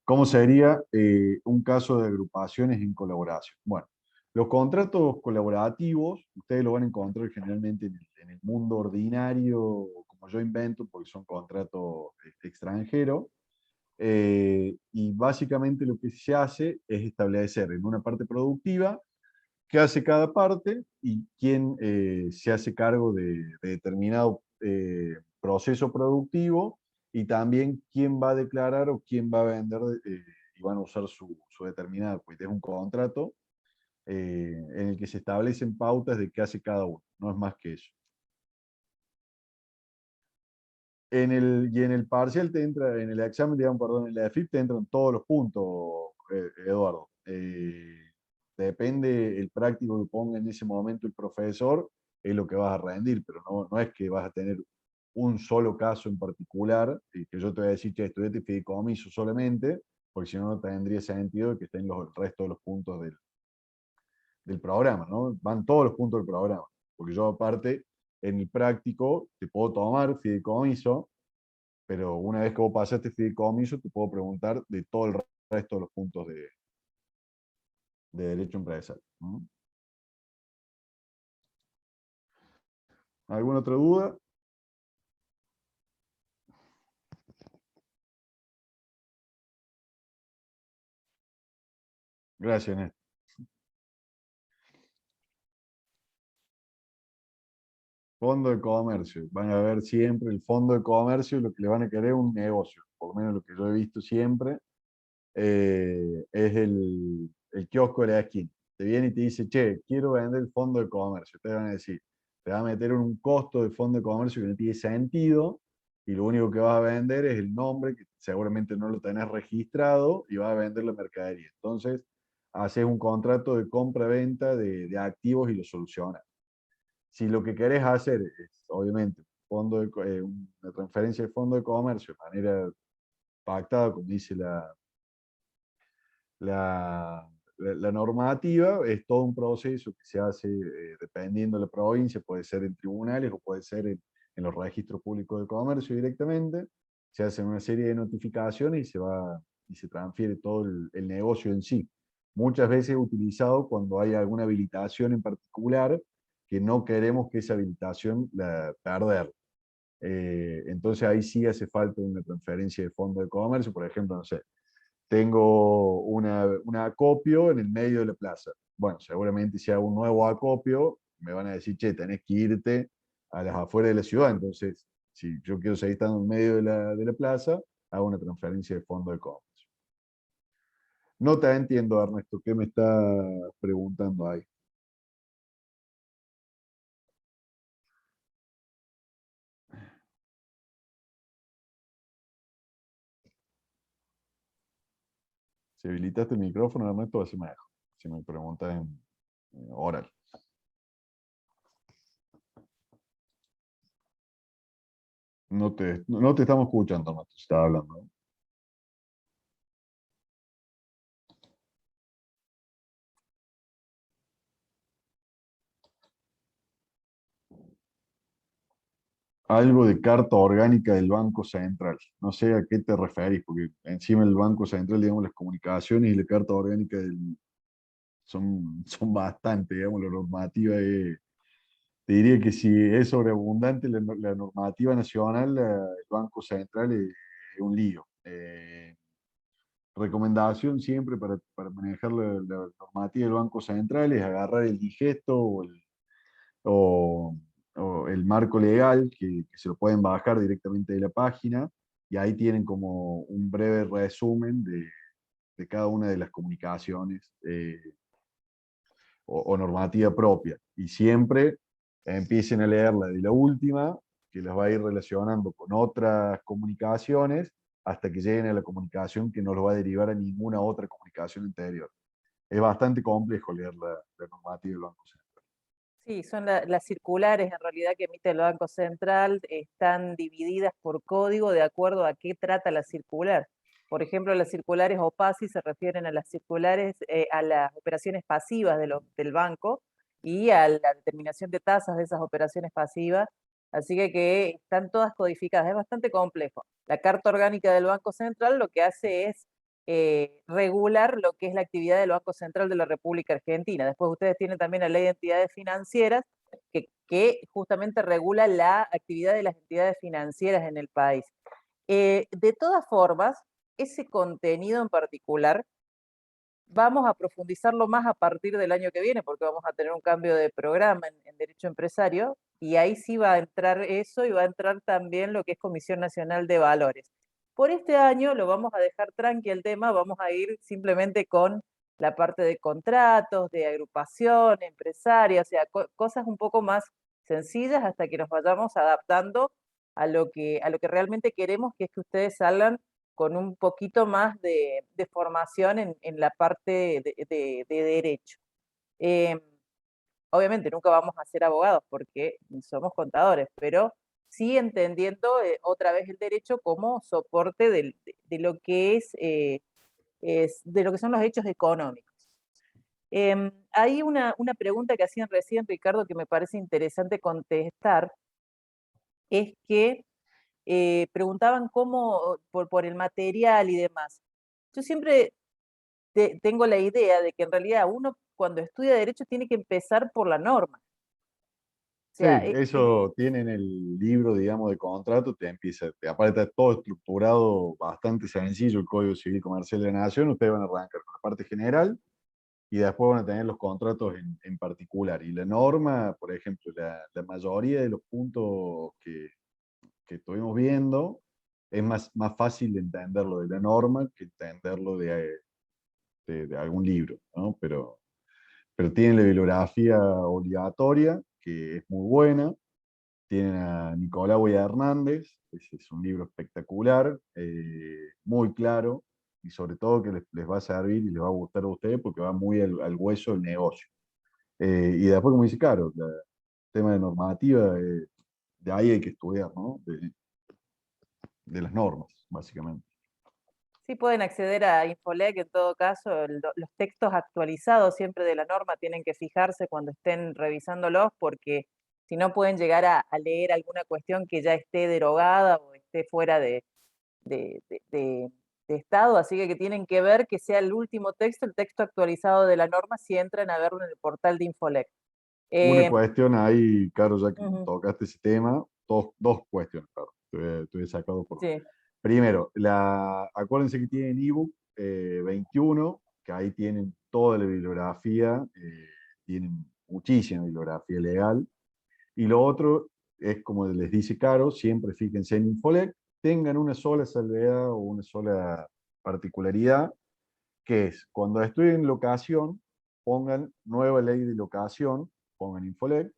¿Cómo sería un caso de agrupaciones en colaboración? Bueno, los contratos colaborativos, ustedes lo van a encontrar generalmente en el mundo ordinario, como yo invento, porque son contratos extranjeros. Y básicamente lo que se hace es establecer en una parte productiva qué hace cada parte y quién se hace cargo de determinado proceso productivo y también quién va a declarar o quién va a vender y van a usar su determinada, pues es un contrato en el que se establecen pautas de qué hace cada uno, no es más que eso. Y en el parcial te entra, en el examen, digamos, perdón, en la EFIP te entran todos los puntos, Eduardo. Depende el práctico que ponga en ese momento el profesor, es lo que vas a rendir, pero no es que vas a tener un solo caso en particular, y que yo te voy a decir que estudiate fideicomiso solamente, porque si no, no tendría sentido que estén el resto de los puntos del programa, ¿no? Van todos los puntos del programa, porque yo aparte, en el práctico, te puedo tomar fideicomiso, pero una vez que vos pasaste fideicomiso, te puedo preguntar de todo el resto de los puntos de derecho empresarial. ¿No? ¿Alguna otra duda? Gracias, Néstor. Fondo de comercio. Van a ver siempre el fondo de comercio, lo que le van a querer es un negocio. Por lo menos lo que yo he visto siempre es el kiosco de la esquina. Te viene y te dice, che, quiero vender el fondo de comercio. Te van a decir, te va a meter un costo de fondo de comercio que no tiene sentido y lo único que vas a vender es el nombre, que seguramente no lo tenés registrado, y vas a vender la mercadería. Entonces, haces un contrato de compra-venta de activos y lo solucionas. Si lo que querés hacer es, obviamente, una transferencia de fondo de comercio de manera pactada, como dice la normativa, es todo un proceso que se hace dependiendo de la provincia, puede ser en tribunales o puede ser en los registros públicos de comercio directamente. Se hacen una serie de notificaciones y se transfiere todo el negocio en sí. Muchas veces utilizado cuando hay alguna habilitación en particular que no queremos que esa habilitación perder. Entonces ahí sí hace falta una transferencia de fondo de comercio, por ejemplo, no sé, tengo un acopio en el medio de la plaza. Bueno, seguramente si hago un nuevo acopio, me van a decir, che, tenés que irte a las afueras de la ciudad. Entonces, si yo quiero seguir estando en medio de la plaza, hago una transferencia de fondo de comercio. No te entiendo, Ernesto, ¿qué me estás preguntando ahí? Si habilitaste el micrófono, Ernesto, así me dejo. Si me preguntas en oral. No te estamos escuchando, Ernesto, se está hablando. Algo de carta orgánica del Banco Central. No sé a qué te referís, porque encima el Banco Central, digamos, las comunicaciones y la carta orgánica son bastante, digamos, la normativa te diría que si es sobreabundante la normativa nacional, el Banco Central es un lío. Recomendación siempre para manejar la normativa del Banco Central es agarrar el digesto o, o el marco legal, que se lo pueden bajar directamente de la página, y ahí tienen como un breve resumen de cada una de las comunicaciones o normativa propia. Y siempre empiecen a leer la de la última, que las va a ir relacionando con otras comunicaciones, hasta que lleguen a la comunicación que no los va a derivar a ninguna otra comunicación anterior. Es bastante complejo leer la normativa del Banco Central. Sí, son las circulares en realidad que emite el Banco Central, están divididas por código de acuerdo a qué trata la circular. Por ejemplo, las circulares OPASI se refieren a las circulares, a las operaciones pasivas del banco y a la determinación de tasas de esas operaciones pasivas. Así que están todas codificadas, es bastante complejo. La Carta Orgánica del Banco Central lo que hace es regular lo que es la actividad del Banco Central de la República Argentina. Después ustedes tienen también la Ley de Entidades Financieras, que justamente regula la actividad de las entidades financieras en el país. De todas formas, ese contenido en particular vamos a profundizarlo más a partir del año que viene, porque vamos a tener un cambio de programa en Derecho Empresario, y ahí sí va a entrar eso y va a entrar también lo que es Comisión Nacional de Valores. Por este año lo vamos a dejar tranqui el tema, vamos a ir simplemente con la parte de contratos, de agrupación, empresaria, o sea, cosas un poco más sencillas hasta que nos vayamos adaptando a lo que realmente queremos, que es que ustedes salgan con un poquito más de formación en la parte de derecho. Obviamente nunca vamos a ser abogados porque somos contadores, pero sí entendiendo otra vez el derecho como soporte de lo que de lo que son los hechos económicos. Hay una pregunta que hacían recién, Ricardo, que me parece interesante contestar, es que preguntaban cómo, por el material y demás. Yo siempre tengo la idea de que en realidad uno cuando estudia derecho tiene que empezar por la norma. O Sí, sea, eso tiene en el libro, digamos, de contrato, aparte está todo estructurado bastante sencillo, el Código Civil Comercial de la Nación, ustedes van a arrancar con la parte general, y después van a tener los contratos en particular. Y la norma, por ejemplo, la mayoría de los puntos que estuvimos viendo, es más fácil de entenderlo de la norma que entenderlo de algún libro, ¿no? Pero tienen la bibliografía obligatoria, que es muy buena. Tienen a Nicolau y a Hernández, ese es un libro espectacular, muy claro, y sobre todo que les va a servir y les va a gustar a ustedes porque va muy al hueso del negocio. Y después, como dice Caro, el tema de normativa, de ahí hay que estudiar, ¿no? De las normas, básicamente. Sí, pueden acceder a Infolec en todo caso, los textos actualizados siempre de la norma tienen que fijarse cuando estén revisándolos porque si no pueden llegar a leer alguna cuestión que ya esté derogada o esté fuera de, de- de- de estado, así que tienen que ver que sea el último texto, el texto actualizado de la norma, si entran a verlo en el portal de Infolec. Una Eh, cuestión ahí, Caro, ya que ujú, tocaste ese tema, dos cuestiones, Caro, te he sacado por... sí, Primero, acuérdense que tienen ebook 21, que ahí tienen toda la bibliografía, tienen muchísima bibliografía legal. Y lo otro es, como les dice Caro, siempre fíjense en Infolec, tengan una sola salvedad o una sola particularidad, que es cuando estudien locación, pongan nueva ley de locación, pongan Infolec,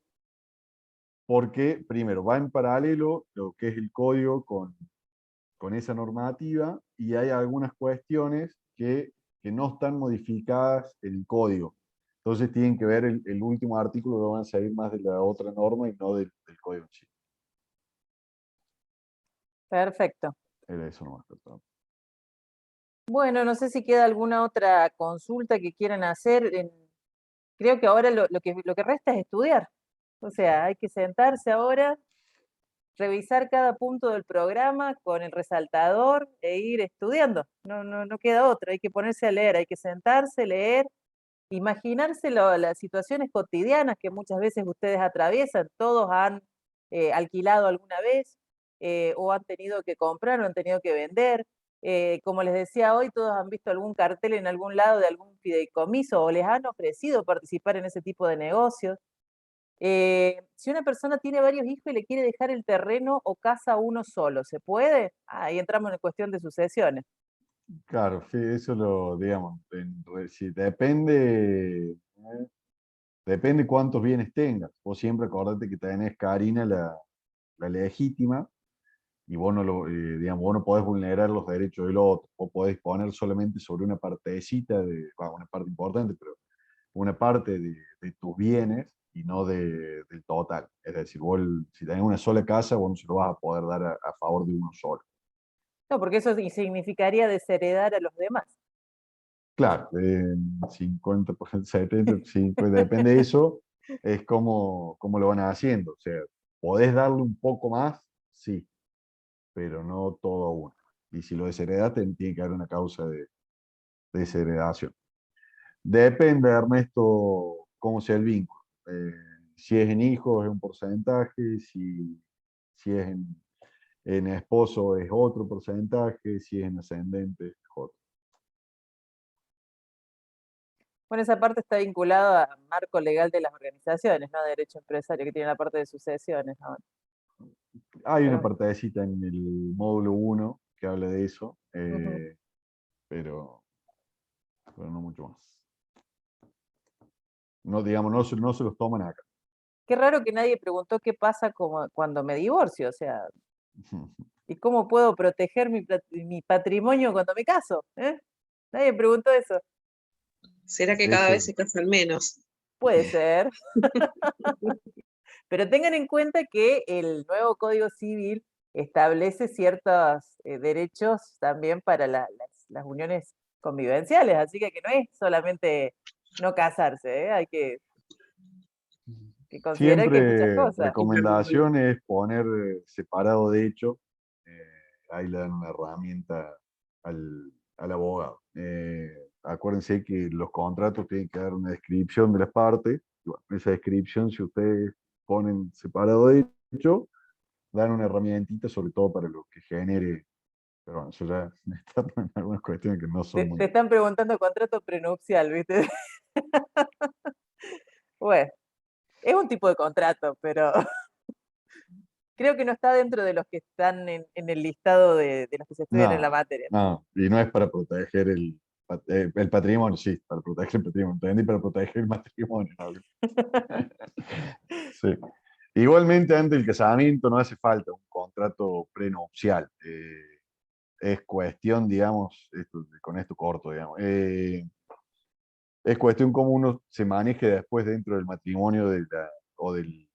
porque primero va en paralelo lo que es el código con esa normativa y hay algunas cuestiones que no están modificadas en el código. Entonces tienen que ver el último artículo, lo van a salir más de la otra norma y no del código en sí. perfecto. Era eso nomás. Perdón. Bueno, no sé si queda alguna otra consulta que quieran hacer. Creo que ahora lo que resta es estudiar. O sea, hay que sentarse ahora, revisar cada punto del programa con el resaltador e ir estudiando. No queda otra, hay que ponerse a leer, hay que sentarse, leer, imaginarse las situaciones cotidianas que muchas veces ustedes atraviesan. Todos han alquilado alguna vez o han tenido que comprar o han tenido que vender. Como les decía hoy, todos han visto algún cartel en algún lado de algún fideicomiso o les han ofrecido participar en ese tipo de negocios. Si una persona tiene varios hijos y le quiere dejar el terreno o casa a uno solo, ¿se puede? Ahí entramos en cuestión de sucesiones. Claro, sí, eso lo, digamos, si depende cuántos bienes tengas. Vos siempre acordate que tenés, Karina, la legítima, y vos no, digamos, vos no podés vulnerar los derechos del otro. Vos podés poner solamente sobre una partecita, una parte importante, pero una parte de tus bienes y no del total. Es decir, vos, si tenés una sola casa, vos no se lo vas a poder dar a favor de uno solo. No, porque eso significaría desheredar a los demás. Claro, 50%, 70%, sí, pues depende de eso, es como lo van haciendo. O sea, podés darle un poco más, sí, pero no todo a uno. Y si lo desheredas, tiene que haber una causa de desheredación. Depende, Ernesto, cómo sea el vínculo. Si es en hijos es un porcentaje, si es en esposo es otro porcentaje, si es en ascendente es otro. Bueno, esa parte está vinculada al marco legal de las organizaciones, ¿no? Derecho empresario, que tiene la parte de sucesiones, ¿no? Hay Pero una bueno. partecita en el módulo 1 que habla de eso, Ujú. pero no mucho más. No, digamos, no se los toman acá. Qué raro que nadie preguntó qué pasa cuando me divorcio, o sea, ¿y cómo puedo proteger mi patrimonio cuando me caso? ¿Eh? Nadie preguntó eso. ¿Será que cada vez Eso, se casan menos? Puede ser, pero tengan en cuenta que el nuevo Código Civil establece ciertos derechos también para las uniones convivenciales, así que no es solamente no casarse, ¿eh? Hay que considerar que hay muchas siempre cosas. recomendación es poner separado de hecho, eh, ahí le dan una herramienta al abogado. Acuérdense que los contratos tienen que dar una descripción de las partes, y bueno, esa descripción, si ustedes ponen separado de hecho, dan una herramientita sobre todo para lo que genere, pero bueno, eso ya está en algunas cuestiones que no son Te muy... están preguntando contrato prenupcial, ¿viste? Bueno, es un tipo de contrato, pero creo que no está dentro de los que están en el listado de los que se estudian en la No, materia. no, y no es para proteger el patrimonio, sí, para proteger el patrimonio, entendí, para proteger el matrimonio. ¿No? Sí. Igualmente, antes del casamiento no hace falta un contrato prenupcial. Es cuestión, digamos, con esto corto, digamos, es cuestión cómo uno se maneje después dentro del matrimonio o de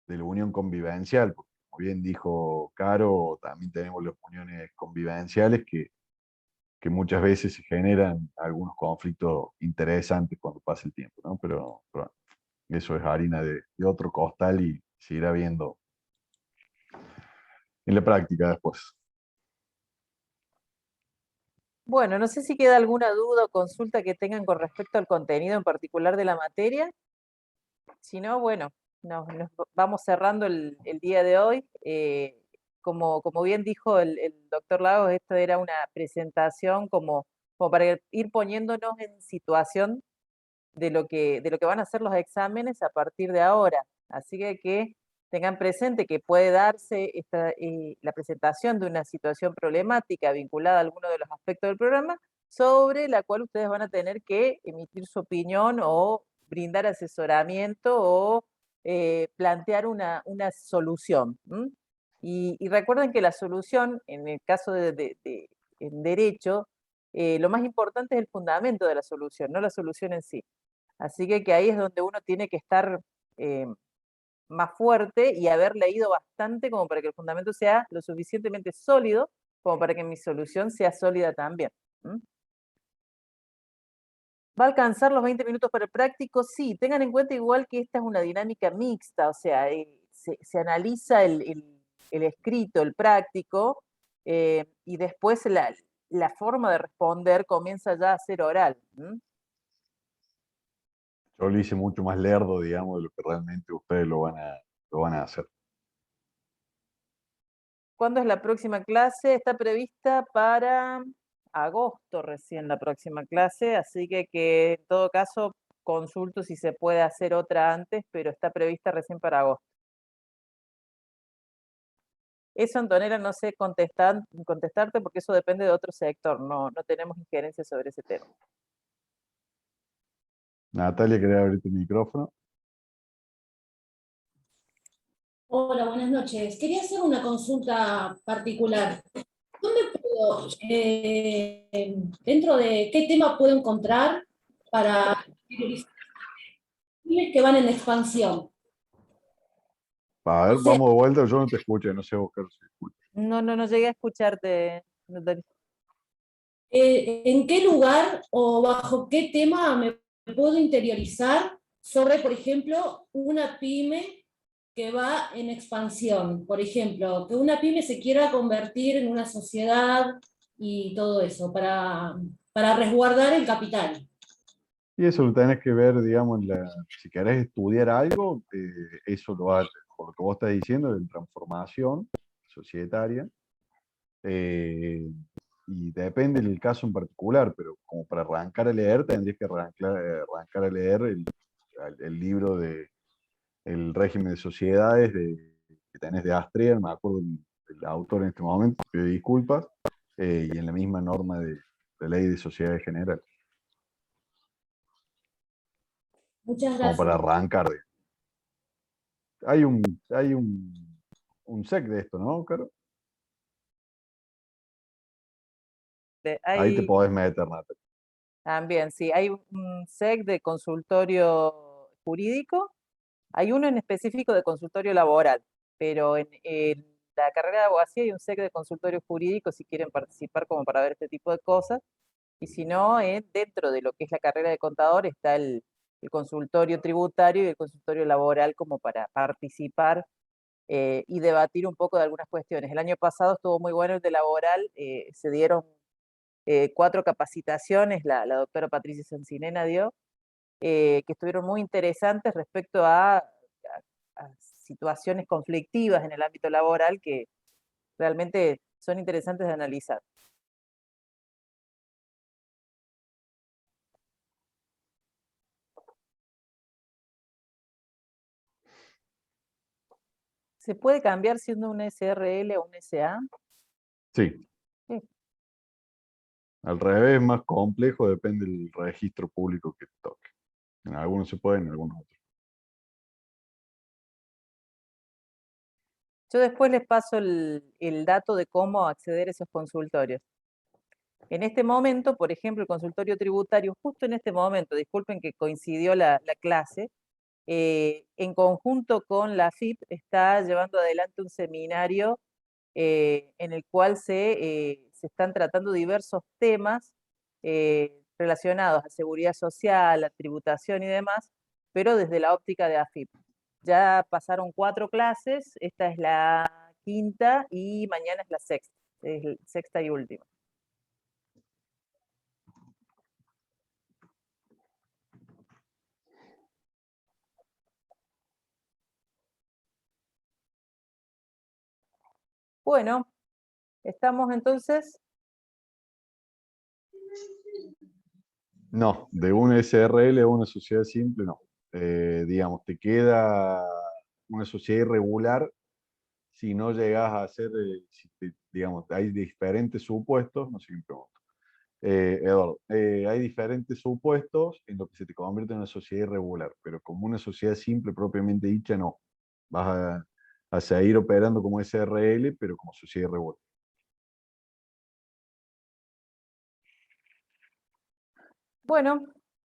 la unión convivencial, porque como bien dijo Caro, también tenemos las uniones convivenciales que muchas veces se generan algunos conflictos interesantes cuando pasa el tiempo, ¿no? Pero eso es harina de otro costal y se irá viendo en la práctica después. Bueno, no sé si queda alguna duda o consulta que tengan con respecto al contenido en particular de la materia. Si no, bueno, nos vamos cerrando el día de hoy. Como bien dijo el doctor Lagos, esto era una presentación como para ir poniéndonos en situación de lo que van a ser los exámenes a partir de ahora. Así que tengan presente que puede darse la presentación de una situación problemática vinculada a alguno de los aspectos del programa, sobre la cual ustedes van a tener que emitir su opinión o brindar asesoramiento o plantear una solución. Y recuerden que la solución, en el caso en derecho, lo más importante es el fundamento de la solución, no la solución en sí. Así que ahí es donde uno tiene que estar eh, más fuerte y haber leído bastante como para que el fundamento sea lo suficientemente sólido como para que mi solución sea sólida también. ¿Va a alcanzar los 20 minutos para el práctico? Sí, tengan en cuenta igual que esta es una dinámica mixta, o sea, se analiza el escrito, el práctico, y después la forma de responder comienza ya a ser oral. Yo lo hice mucho más lerdo, digamos, de lo que realmente ustedes lo van a hacer. ¿Cuándo es la próxima clase? Está prevista para agosto recién la próxima clase, así que en todo caso consulto si se puede hacer otra antes, pero está prevista recién para agosto. Eso, Antonella, no sé contestarte porque eso depende de otro sector, no tenemos injerencia sobre ese tema. Natalia, ¿querés abrir tu micrófono? Hola, buenas noches. Quería hacer una consulta particular. ¿Dónde puedo, dentro de qué tema puedo encontrar para priorizar que van en expansión? A ver, O sea, vamos de vuelta, yo no te escucho, no sé buscar si escucho. No llegué a escucharte, Natalia. ¿En qué lugar o bajo qué tema me puedo interiorizar sobre, por ejemplo, una pyme que va en expansión? Por ejemplo, que una pyme se quiera convertir en una sociedad y todo eso, para resguardar el capital. Y eso lo tenés que ver, digamos, si querés estudiar algo, eso por lo que vos estás diciendo, de transformación societaria, eh, y depende del caso en particular, pero como para arrancar a leer, tendrías que arrancar a leer el libro de El régimen de sociedades que tenés de Astrea, no me acuerdo el autor en este momento, pido disculpas, y en la misma norma de ley de sociedades generales, Muchas como para gracias. arrancar. Hay un SEC de esto, ¿no, Caro? Ahí te Hay podés meter, Nata. también, sí, hay un SEC de consultorio jurídico. Hay uno en específico de consultorio laboral, pero en la carrera de abogacía hay un SEC de consultorio jurídico si quieren participar como para ver este tipo de cosas. Y si no, dentro de lo que es la carrera de contador está el consultorio tributario y el consultorio laboral como para participar y debatir un poco de algunas cuestiones. El año pasado estuvo muy bueno el de laboral, se dieron 4 capacitaciones, la doctora Patricia Sancinena dio, que estuvieron muy interesantes respecto a situaciones conflictivas en el ámbito laboral que realmente son interesantes de analizar. ¿Se puede cambiar siendo un SRL a un SA? Sí. Sí. Al revés, más complejo, depende del registro público que toque. En algunos se puede, en algunos otros. Yo después les paso el dato de cómo acceder a esos consultorios. En este momento, por ejemplo, el consultorio tributario, justo en este momento, disculpen que coincidió la clase, en conjunto con la FIP está llevando adelante un seminario en el cual se están tratando diversos temas relacionados a seguridad social, a tributación y demás, pero desde la óptica de AFIP. Ya pasaron 4 clases, esta es la quinta y mañana es la sexta y última. Bueno, estamos entonces. No, de un SRL a una sociedad simple, no. Digamos, te queda una sociedad irregular si no llegas a hacer, digamos, hay diferentes supuestos, no sé quién pregunta. Eduardo, hay diferentes supuestos en los que se te convierte en una sociedad irregular, pero como una sociedad simple propiamente dicha, no. Vas a seguir operando como SRL, pero como sociedad irregular. Bueno,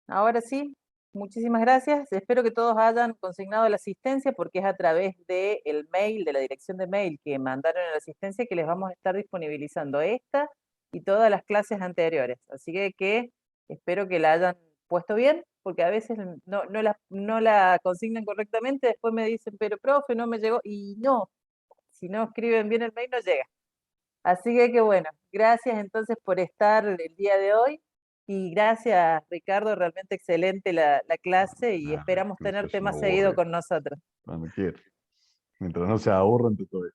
ahora sí, muchísimas gracias. Espero que todos hayan consignado la asistencia porque es a través del mail, de la dirección de mail que mandaron en la asistencia que les vamos a estar disponibilizando esta y todas las clases anteriores. Así que espero que la hayan puesto bien, porque a veces no la consignan correctamente, después me dicen, pero profe, no me llegó, y no, si no escriben bien el mail no llega. Así que bueno, gracias entonces por estar el día de hoy y gracias Ricardo, realmente excelente la clase y esperamos tenerte más seguido con nosotros. Cuando quieras. Mientras no se aburran, todo bien.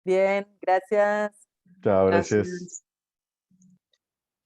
Bien, gracias. Chao, gracias. Gracias.